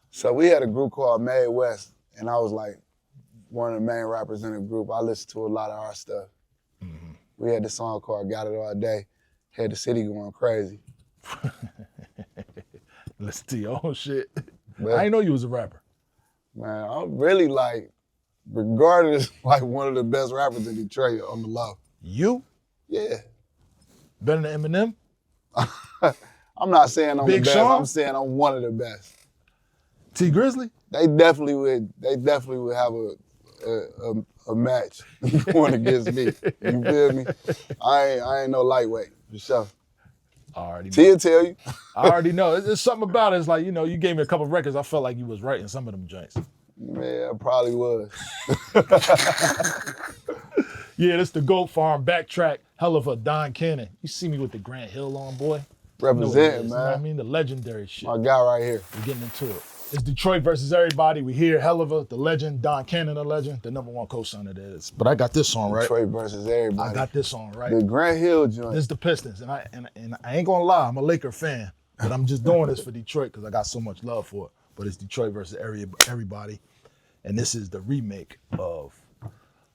So we had a group called Made West, and I was like one of the main rappers in the group. I listened to a lot of our stuff. Mm-hmm. We had this song called Got It All Day. Had the city going crazy. Listen to your own shit. But, I didn't know you was a rapper. Man, I'm really like, regarded as like one of the best rappers in Detroit on the low. You? Yeah. Better than Eminem? I'm not saying I'm Big the best. Sean? I'm saying I'm one of the best. Tee Grizzley? They definitely would have a match going against me. You feel me? I ain't no lightweight, for sure. I already know. Tee tell you. I already know. There's something about it. It's like, you know, you gave me a couple records. I felt like you was writing some of them joints. Man, I probably was. Yeah, this the Goat Farm, BackTrak, Helluva, Don Cannon. You see me with the Grant Hill on, boy. Representing, You know man. what I mean? The legendary shit. My guy right here. We're getting into it. It's Detroit versus everybody. We hear Helluva, the legend, Don Cannon, the legend, the #1 co-signer that is. But I got this song right. Detroit versus everybody. I got this song right. The Grant Hill joint. This is the Pistons, and I ain't gonna lie, I'm a Laker fan, but I'm just doing this for Detroit because I got so much love for it. But it's Detroit versus everybody, and this is the remake of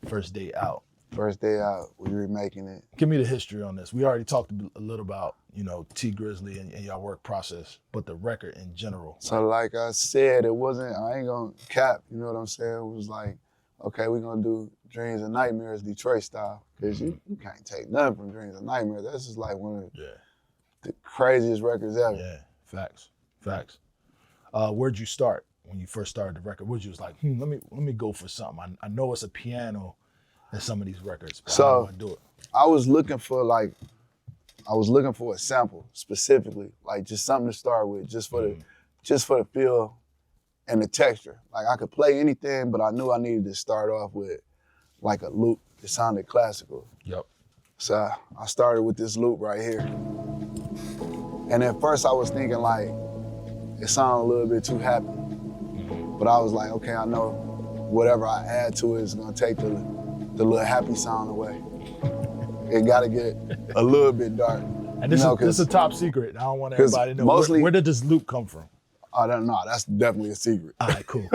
First Day Out. First Day Out, we remaking it. Give me the history on this. We already talked a little about, you know, Tee Grizzley and your work process, but the record in general. So like I said, it wasn't, I ain't gonna cap, you know what I'm saying? It was like, okay, we're gonna do Dreams and Nightmares Detroit style, because you can't take nothing from Dreams and Nightmares. That's just like one of the craziest records ever. Yeah, facts. Where'd you start when you first started the record? Where'd you was like, let me go for something. I know it's a piano in some of these records, but how do I do it? I was looking for a sample specifically, like just something to start with, just for the feel and the texture. Like I could play anything, but I knew I needed to start off with like a loop that sounded classical. Yep. So I started with this loop right here. And at first I was thinking like, it sounded a little bit too happy. But I was like, okay, I know whatever I add to it is gonna take the little happy sound away. It gotta get a little bit dark. And this is a top secret. I don't want everybody to know. Mostly, where did this loop come from? I don't know. That's definitely a secret. All right, cool.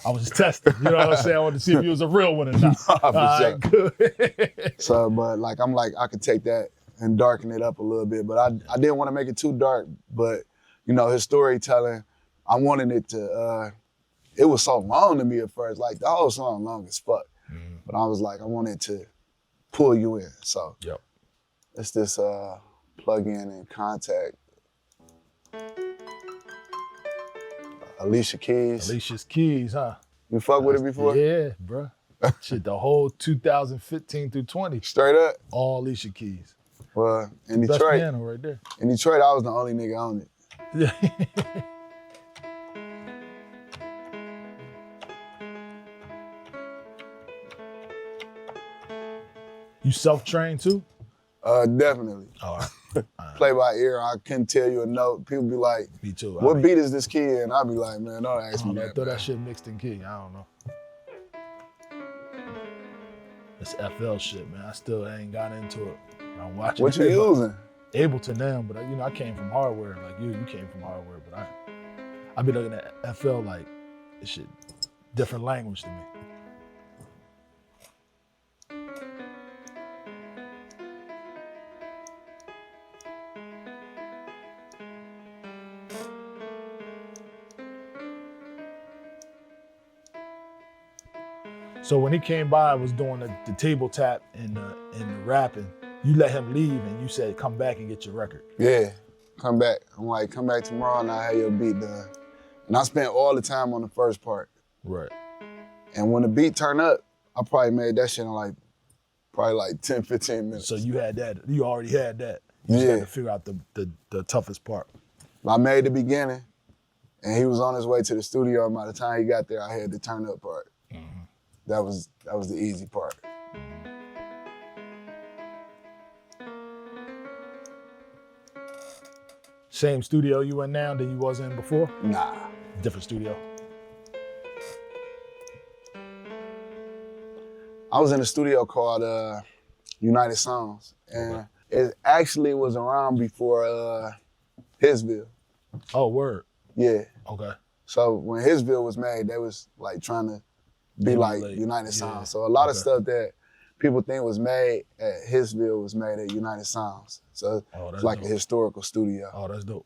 I was just testing. You know what I'm saying? I wanted to see if you was a real one or not. For All right, sure. good. So, but like, I'm like, I could take that and darken it up a little bit, but I didn't want to make it too dark. But, you know, his storytelling, I wanted it to, it was so long to me at first. Like, the whole song long as fuck. Mm-hmm. But I was like, I wanted to pull you in. So, Yep. it's this plug in and contact. Alicia Keys. Alicia's Keys, huh? You fuck with it before? Yeah, bro. Shit, the whole 2015 through 20. Straight up? All Alicia Keys. Well, in Best Detroit, piano right there. I was the only nigga on it. Yeah. You self-trained too? Definitely. All right. Play by ear. I couldn't tell you a note. People be like, Me too. what beat is this key in? I'll be like, man, don't ask me that. Throw man. that shit mixed in key. I don't know. This FL shit, man. I still ain't got into it. I'm watching. What you using? Ableton now, but you know, I came from hardware. Like you came from hardware, but I be looking at FL like this shit different language to me. So when he came by, I was doing the table tap and the rapping. You let him leave and you said, come back and get your record. Yeah, come back. I'm like, come back tomorrow and I'll have your beat done. And I spent all the time on the first part. Right. And when the beat turned up, I probably made that shit in like Probably like 10, 15 minutes. So you already had that. You just had to figure out the toughest part. I made the beginning, and he was on his way to the studio, and by the time he got there, I had the turn up part. Mm-hmm. That was the easy part. Same studio you in now than you was in before? Nah. Different studio? I was in a studio called United Sounds, and it actually was around before Hisville. Oh, word. Yeah. Okay. So when Hisville was made, they was like trying to be like United Sounds. So a lot of stuff that people think was made at Hisville was made at United Sounds. So it's like a historical studio. Oh, that's dope.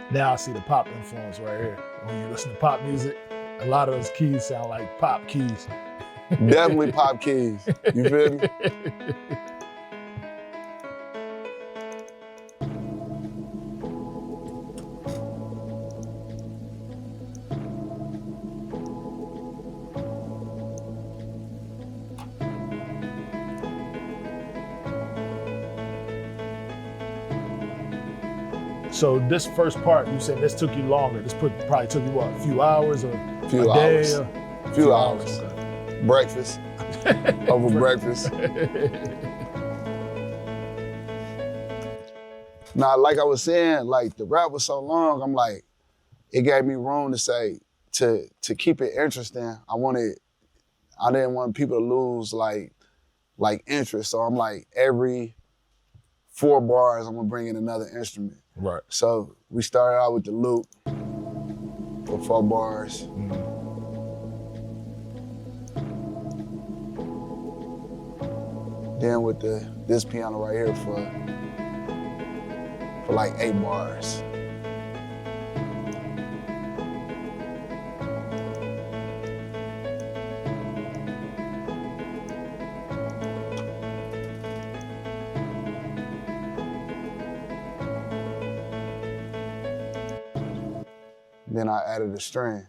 Now I see the pop influence right here. When you listen to pop music, a lot of those keys sound like pop keys. Definitely pop keys. You feel me? So this first part, you said this took you longer. This probably took you what, a few hours or a few day? Hours. A few hours. Okay. Breakfast. Over breakfast. Now, like I was saying, like the rap was so long, I'm like, it gave me room to say, to keep it interesting, I didn't want people to lose like interest. So I'm like, every 4 bars, I'm gonna bring in another instrument. Right. So we started out with the loop for 4 bars. Mm-hmm. Then with this piano right here for like 8 bars. Then I added a string.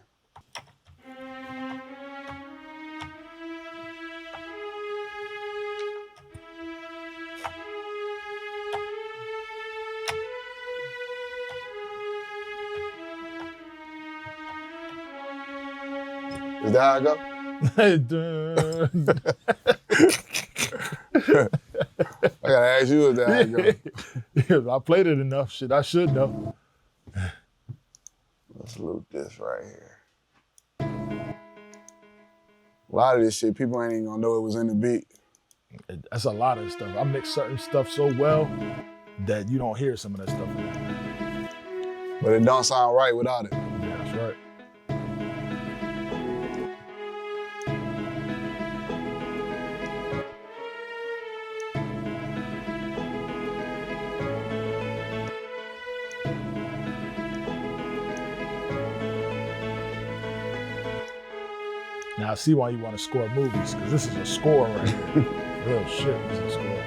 Is that how I go? I gotta ask you if that how I go. Yeah, I played it enough. Shit, I should know. Let's loop this right here. A lot of this shit, people ain't even gonna know it was in the beat. That's a lot of stuff. I mix certain stuff so well that you don't hear some of that stuff in there. But it don't sound right without it. Yeah, that's right. Now I see why you want to score movies, because this is a score right here. Real shit, this is a score.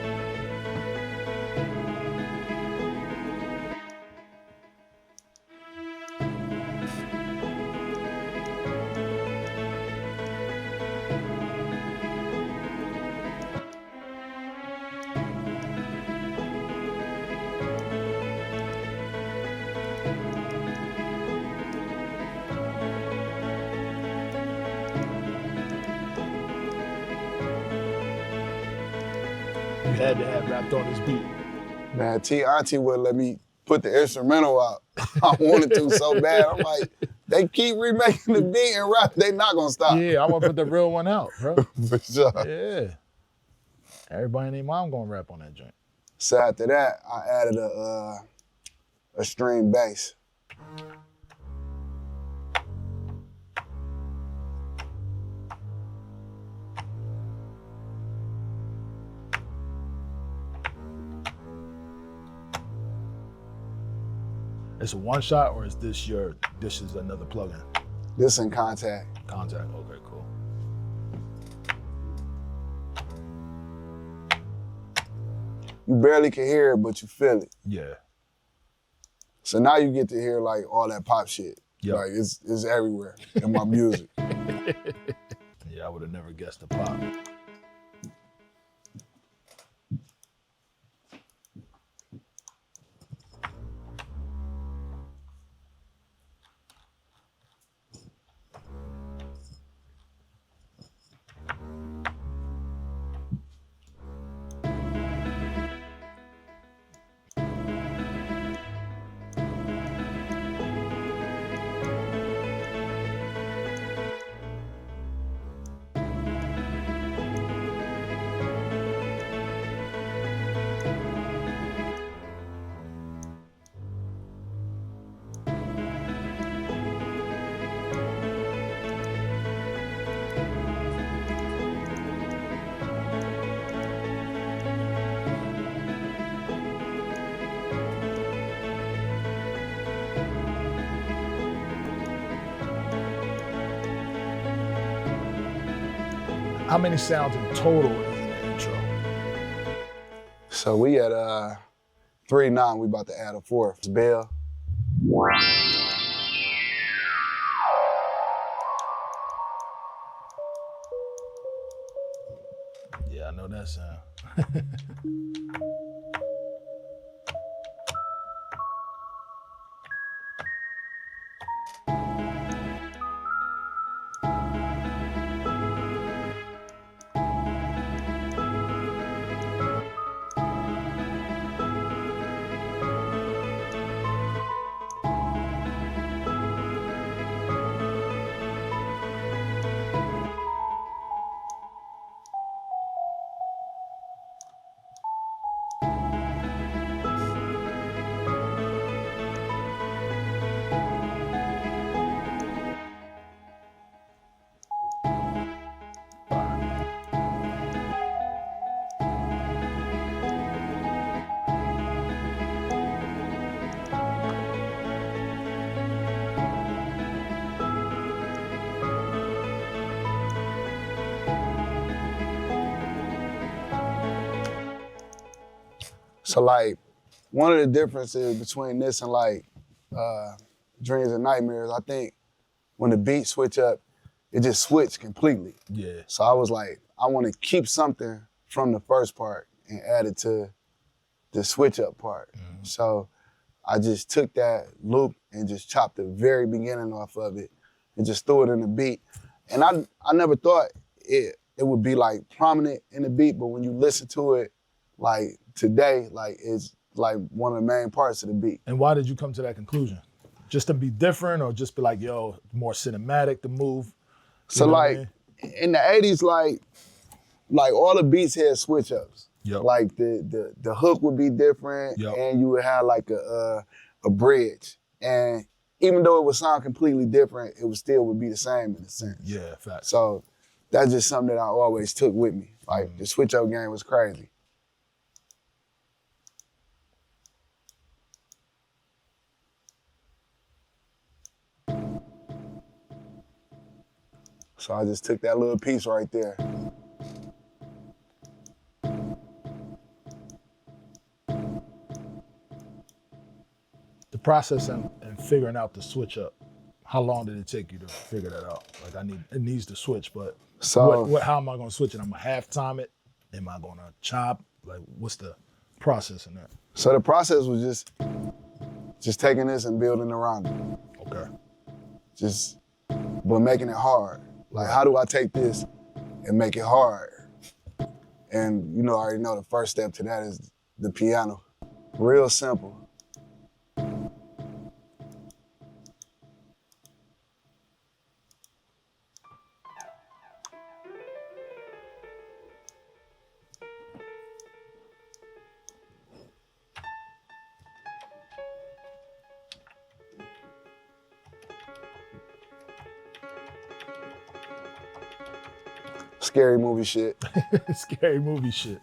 You had to have rapped on this beat. Man, Auntie wouldn't let me put the instrumental out. I wanted to so bad. I'm like, they keep remaking the beat and rap, they not gonna stop. Yeah, I want to put the real one out, bro. For sure. Yeah. Everybody and their mom gonna rap on that joint. So after that, I added a string bass. It's a one shot, or is this is another plugin? This in Contact. Contact, okay, cool. You barely can hear it, but you feel it. Yeah. So now you get to hear like all that pop shit. Yep. Like it's everywhere in my music. Yeah, I would have never guessed the pop. How many sounds in total is in the intro? So we at 3-9, we about to add a 4th. It's Bell. Yeah, I know that sound. So like, one of the differences between this and like Dreams and Nightmares, I think when the beat switch up, it just switched completely. Yeah. So I was like, I want to keep something from the first part and add it to the switch up part. Mm-hmm. So I just took that loop and just chopped the very beginning off of it and just threw it in the beat. And I never thought it would be like prominent in the beat, but when you listen to it, like today, like it's like one of the main parts of the beat. And why did you come to that conclusion? Just to be different, or just be like, yo, more cinematic to move? So like in the 80s, like all the beats had switch ups. Yep. Like the hook would be different, Yep. and you would have like a bridge. And even though it would sound completely different, it would still would be the same in a sense. Yeah, facts. So that's just something that I always took with me. Like the switch up game was crazy. So I just took that little piece right there. The process and figuring out the switch up, how long did it take you to figure that out? Like it needs to switch, but So how am I gonna switch it? I'm gonna half time it? Am I gonna chop? Like what's the process in that? So the process was just taking this and building around it. Okay. But making it hard. Like, how do I take this and make it hard? And you know, I already know the first step to that is the piano. Real simple. Scary movie shit. Scary movie shit.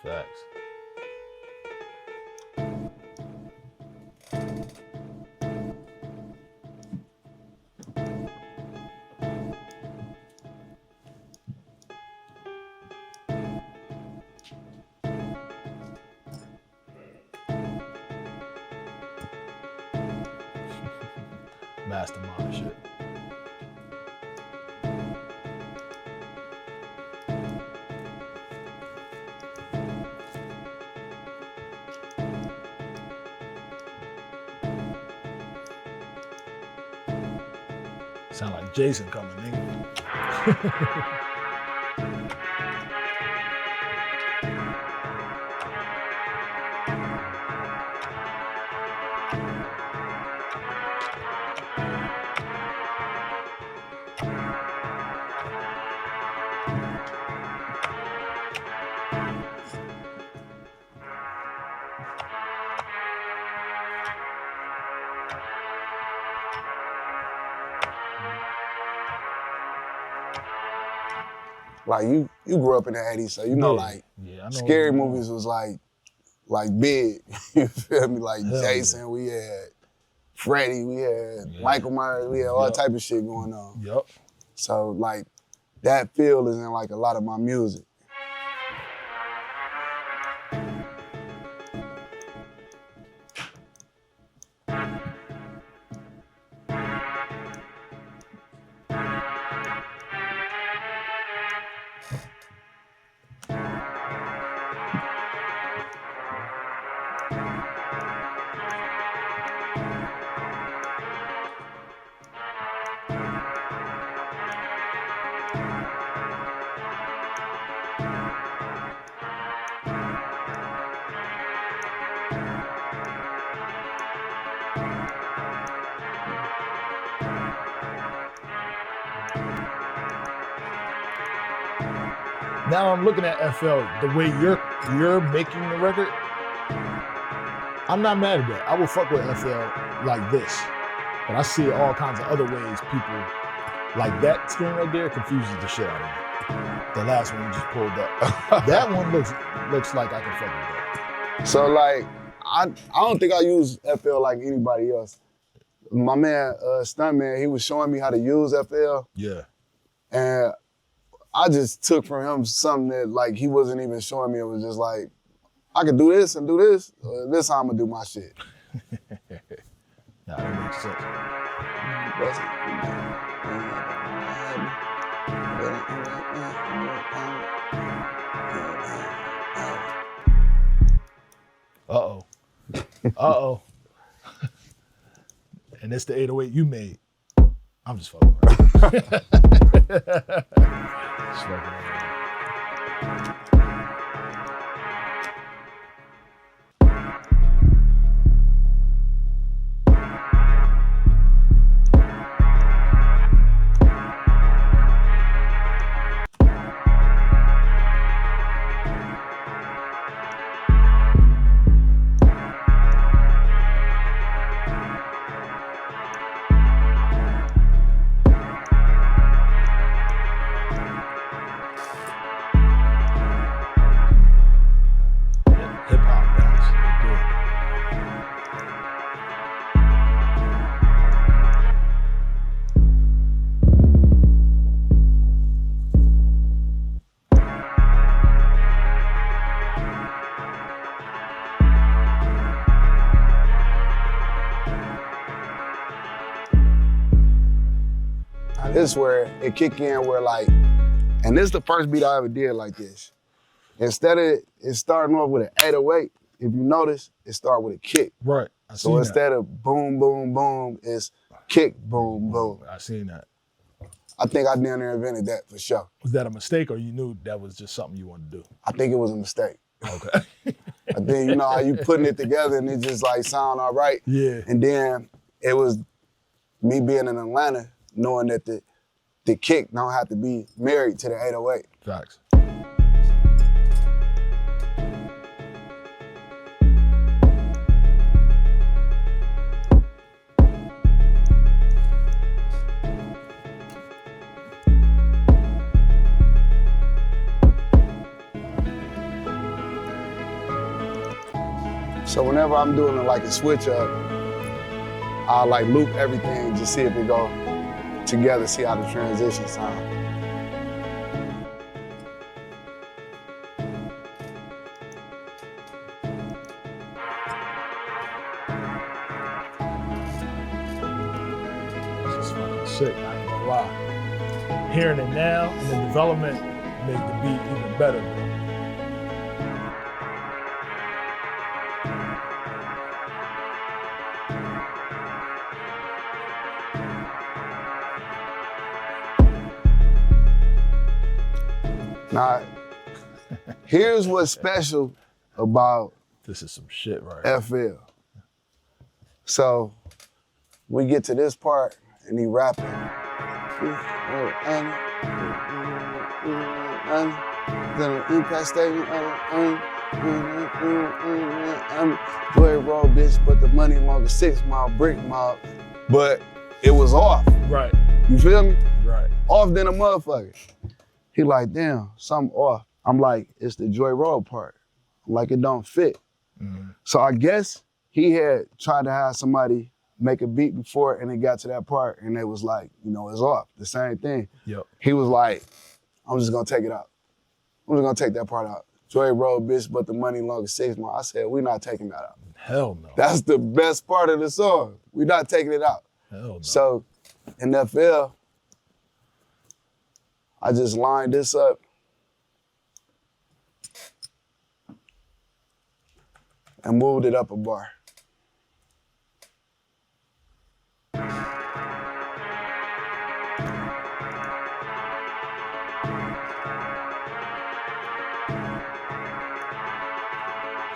Facts. Mastermind shit. Sound like Jason coming, nigga. Like you grew up in the 80s, so you know I know scary movies was like big. You feel me? Like Hell Jason, yeah. we had Freddy, we had Michael Myers, we had all type of shit going on. Yep. So like that feel is in like a lot of my music. Now I'm looking at FL, the way you're making the record, I'm not mad at that. I will fuck with FL like this. But I see all kinds of other ways people, like that screen right there confuses the shit out of me. The last one you just pulled up. That one looks like I can fuck with that. So like, I don't think I use FL like anybody else. My man, Stuntman, he was showing me how to use FL. Yeah. And I just took from him something that like he wasn't even showing me. It was just like, I could do this and do this. This how I'm gonna do my shit. Nah, that makes sense. Uh-oh. Uh-oh. And it's the 808 you made. I'm just fucking around. Just fucking around. This is where it kick in where like, and this is the first beat I ever did like this. Instead of it starting off with an 808, if you notice, it start with a kick. Right. So instead of boom, boom, boom, it's kick, boom, boom. I seen that. I think I down there invented that for sure. Was that a mistake or you knew that was just something you wanted to do? I think it was a mistake. Okay. I think, you know how you putting it together and it just like sound all right. Yeah. And then it was me being in Atlanta, knowing that the kick don't have to be married to the 808. Facts. So whenever I'm doing like a switch up, I like loop everything, just see if it go together, see how the transition sound. This is fucking sick, I ain't gonna lie. Hearing it now and the development made the beat even better, bro. Now, here's what's special about This is some shit right here. FL. So we get to this part and he rapping. Impact statement. Joy roll, bitch, but the money longer 6 mile brick mile. But it was off. Right. You feel me? Right. Off than a motherfucker. He like, damn, something off. I'm like, it's the Joy Roll part. I'm like, it don't fit. Mm-hmm. So I guess he had tried to have somebody make a beat before and it got to that part and it was like, you know, it's off. The same thing. Yep. He was like, I'm just gonna take it out. I'm just gonna take that part out. Joy Roll, bitch, but the money longer 6 mile. I said, we not taking that out. Hell no. That's the best part of the song. We not taking it out. Hell no. So in FL, I just lined this up. And moved it up a bar.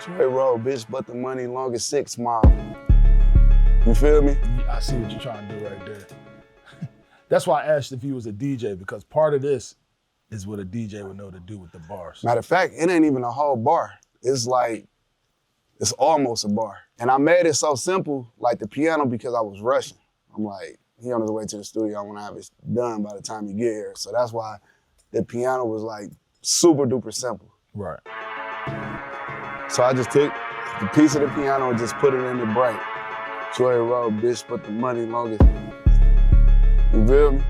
Joy roll, bitch, but the money long as 6 mile. You feel me? I see what you're trying to do right there. That's why I asked if he was a DJ, because part of this is what a DJ would know to do with the bars. Matter of fact, it ain't even a whole bar. It's like, it's almost a bar. And I made it so simple, like the piano, because I was rushing. I'm like, he on his way to the studio, I want to have it done by the time he get here. So that's why the piano was like super duper simple. Right. So I just took the piece of the piano and just put it in the break. Joy roll, bitch, but the money longest. You feel me?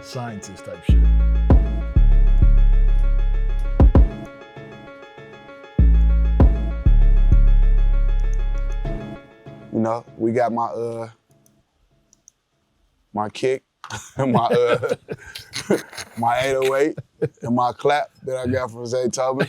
Scientist type shit. You know, we got my my kick, my my 808, and my clap that I got from Zay Tobin.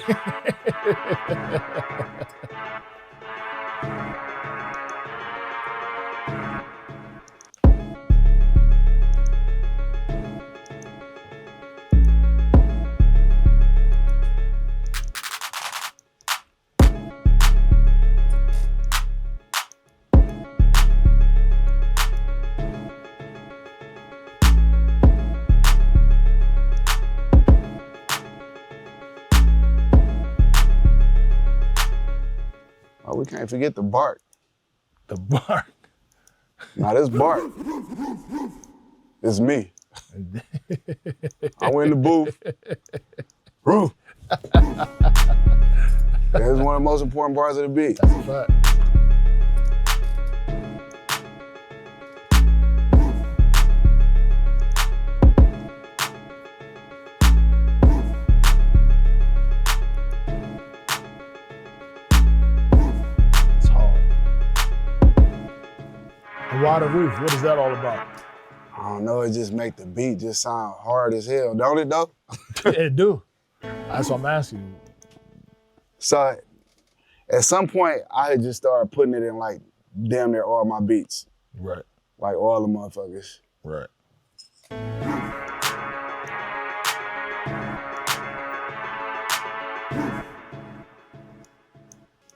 We can't forget the bark. The bark. Now this bark is me. I went in the booth. Roof. It's one of the most important parts of the beat. That's a fact. Why the roof? What is that all about? I don't know, it just make the beat just sound hard as hell, don't it though? It do. That's what I'm asking you. So at some point, I had just started putting it in like damn near all my beats. Right. Like all the motherfuckers. Right.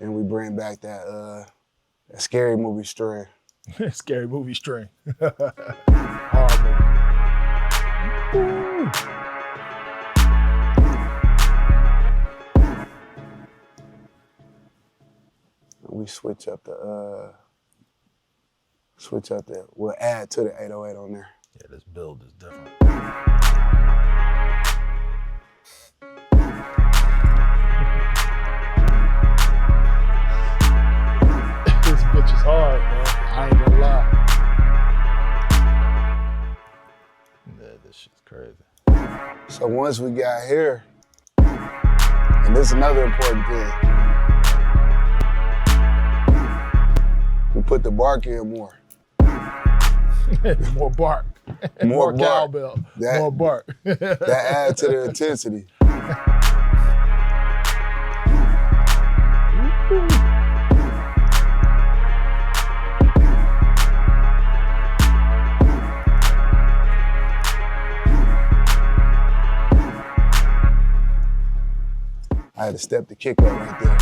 And we bring back that scary movie string. Scary movie string. Hard movie. We switch up the, we'll add to the 808 on there. Yeah, this build is different. once we got here, and this is another important thing, we put the bark in more. More bark. More bark. Cowbell. More bark. That adds to the intensity. I had to step the kick up right there.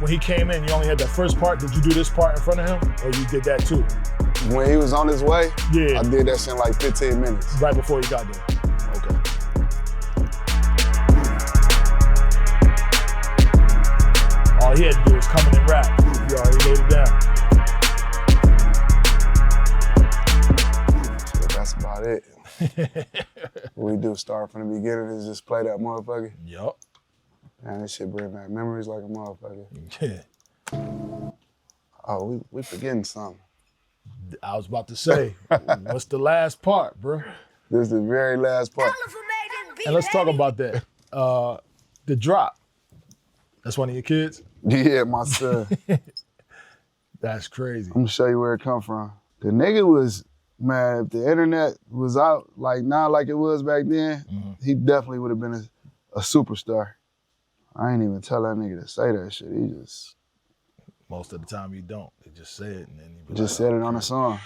When he came in, you only had that first part. Did you do this part in front of him, or you did that too? When he was on his way, yeah, I did that shit in like 15 minutes. Right before he got there. Okay. All he had to do was come in and rap. You already laid it down. So that's about it. What we do, start from the beginning, is just play that motherfucker. Yup. Man, this shit bring back memories like a motherfucker. Yeah. Oh, we forgetting something. I was about to say, what's the last part, bro? This is the very last part. And let's talk about that. The drop. That's one of your kids? Yeah, my son. That's crazy. I'm gonna show you where it come from. The nigga was, man, if the internet was out like now like it was back then, he definitely would have been a superstar. I ain't even tell that nigga to say that shit. He just... Most of the time you don't. They just say it and then you just said it on a song.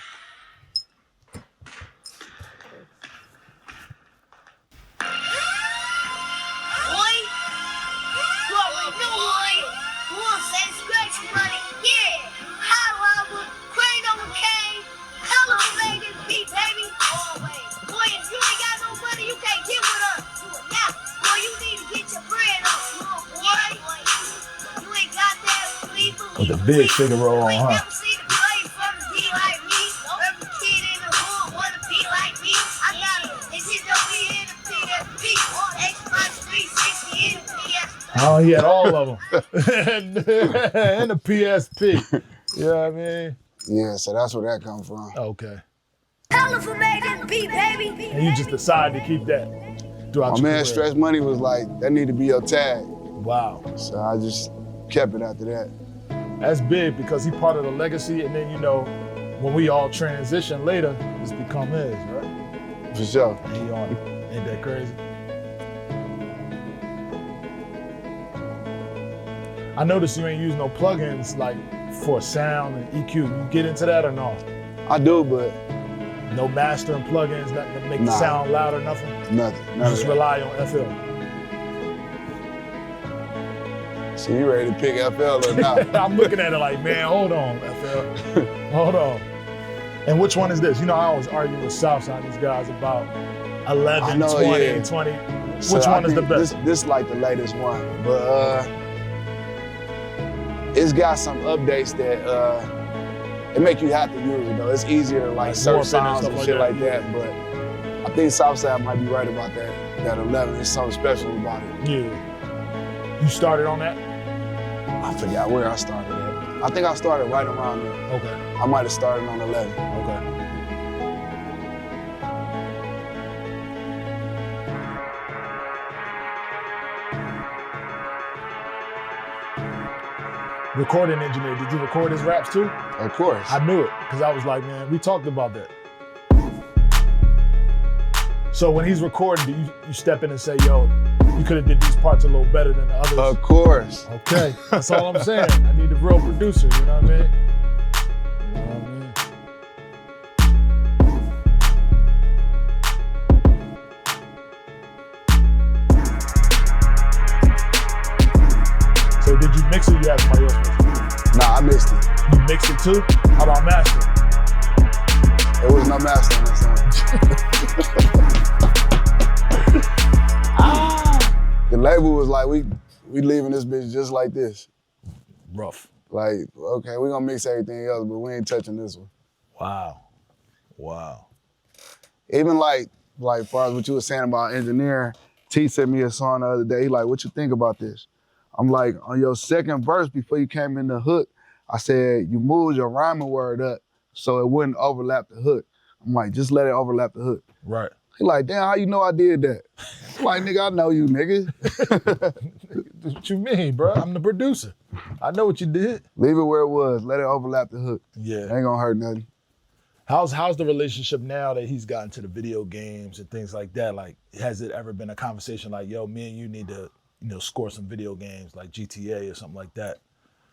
With a big Figaro on, huh? Oh, he had all of them. And the PSP. You know what I mean? Yeah, so that's where that come from. Okay. Helluva made this beat, baby. And you just decided to keep that throughout your My man career. Stretch Money was like, that need to be your tag. Wow. So I just kept it after that. That's big because he part of the legacy, and then, you know, when we all transition later, it's become his, right? For sure. And he on it. Ain't that crazy? I noticed you ain't use no plugins like for sound and EQ. You get into that or no? I do, but no mastering plugins, nothing to make the sound loud or nothing? Nothing. You just rely on FL. So you ready to pick FL or not? I'm looking at it like, man, hold on, FL. Hold on. And which one is this? You know, I always argue with Southside, these guys, about 11, 20, 20. So which one is the best? This like the latest one, but it's got some updates that it make you have to use it though. It's easier to like search sounds and shit like that, but I think Southside might be right about that 11. There's something special about it. Yeah. You started on that? I forgot where I started at. I think I started right around there. Okay. I might have started on 11. Okay. Recording engineer, did you record his raps too? Of course. I knew it, because I was like, man, we talked about that. So when he's recording, do you step in and say, yo, you could have did these parts a little better than the others? Of course. Okay, that's all I'm saying. I need a real producer, you know what I mean? You know what I mean? So did you mix it? You had somebody else mix it? Nah, I mixed it. You mixed it too? How about mastering? There was no master on that song. The label was like, we leaving this bitch just like this. Rough. Like, okay, we gonna mix everything else, but we ain't touching this one. Wow. Wow. Even like far as what you were saying about engineering, T sent me a song the other day. He like, what you think about this? I'm like, on your second verse before you came in the hook, I said, you moved your rhyming word up so it wouldn't overlap the hook. I'm like, just let it overlap the hook. Right. He like, damn, how you know I did that? I'm like, nigga, I know you, nigga. What you mean, bro? I'm the producer. I know what you did. Leave it where it was. Let it overlap the hook. Yeah. It ain't gonna hurt nothing. How's the relationship now that he's gotten to the video games and things like that? Like, has it ever been a conversation like, yo, me and you need to, score some video games like GTA or something like that?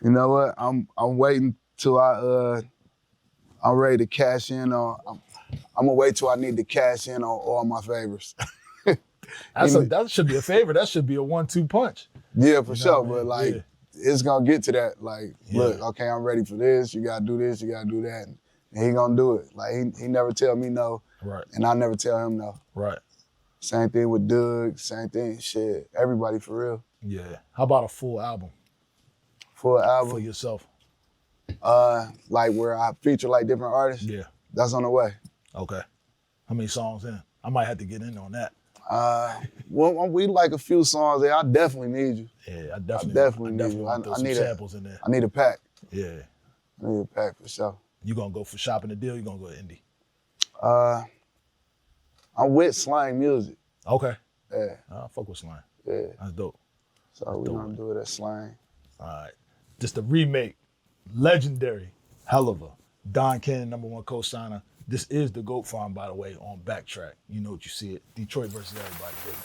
You know what? I'm waiting till I'm ready to cash in on. I'm gonna wait till I need to cash in on all my favors. That should be a favor. That should be a 1-2 punch. Yeah, for sure. What I mean? But like, Yeah. it's gonna get to that. Like, look, okay, I'm ready for this. You gotta do this. You gotta do that. And he gonna do it. Like he never tell me no. Right. And I never tell him no. Right. Same thing with Doug. Same thing. Shit. Everybody for real. Yeah. How about a full album Full album. for yourself? Like where I feature like different artists. Yeah. That's on the way. Okay. How many songs in? I might have to get in on that. Well, we like a few songs there. I definitely need you. Yeah, I definitely definitely need want you. to throw some samples in there. I need a pack. Yeah. I need a pack for sure. You gonna go for shopping the deal? You gonna go indie? I'm with Slang Music. Okay. Yeah. I fuck with Slime. Yeah. That's dope. So we're gonna do it at Slang. All right. Just a remake. Legendary. Helluva. Don Cannon, #1 co-signer. This is the GOAT Farm, by the way, on BackTrak. You know what you see it. Detroit versus everybody, baby.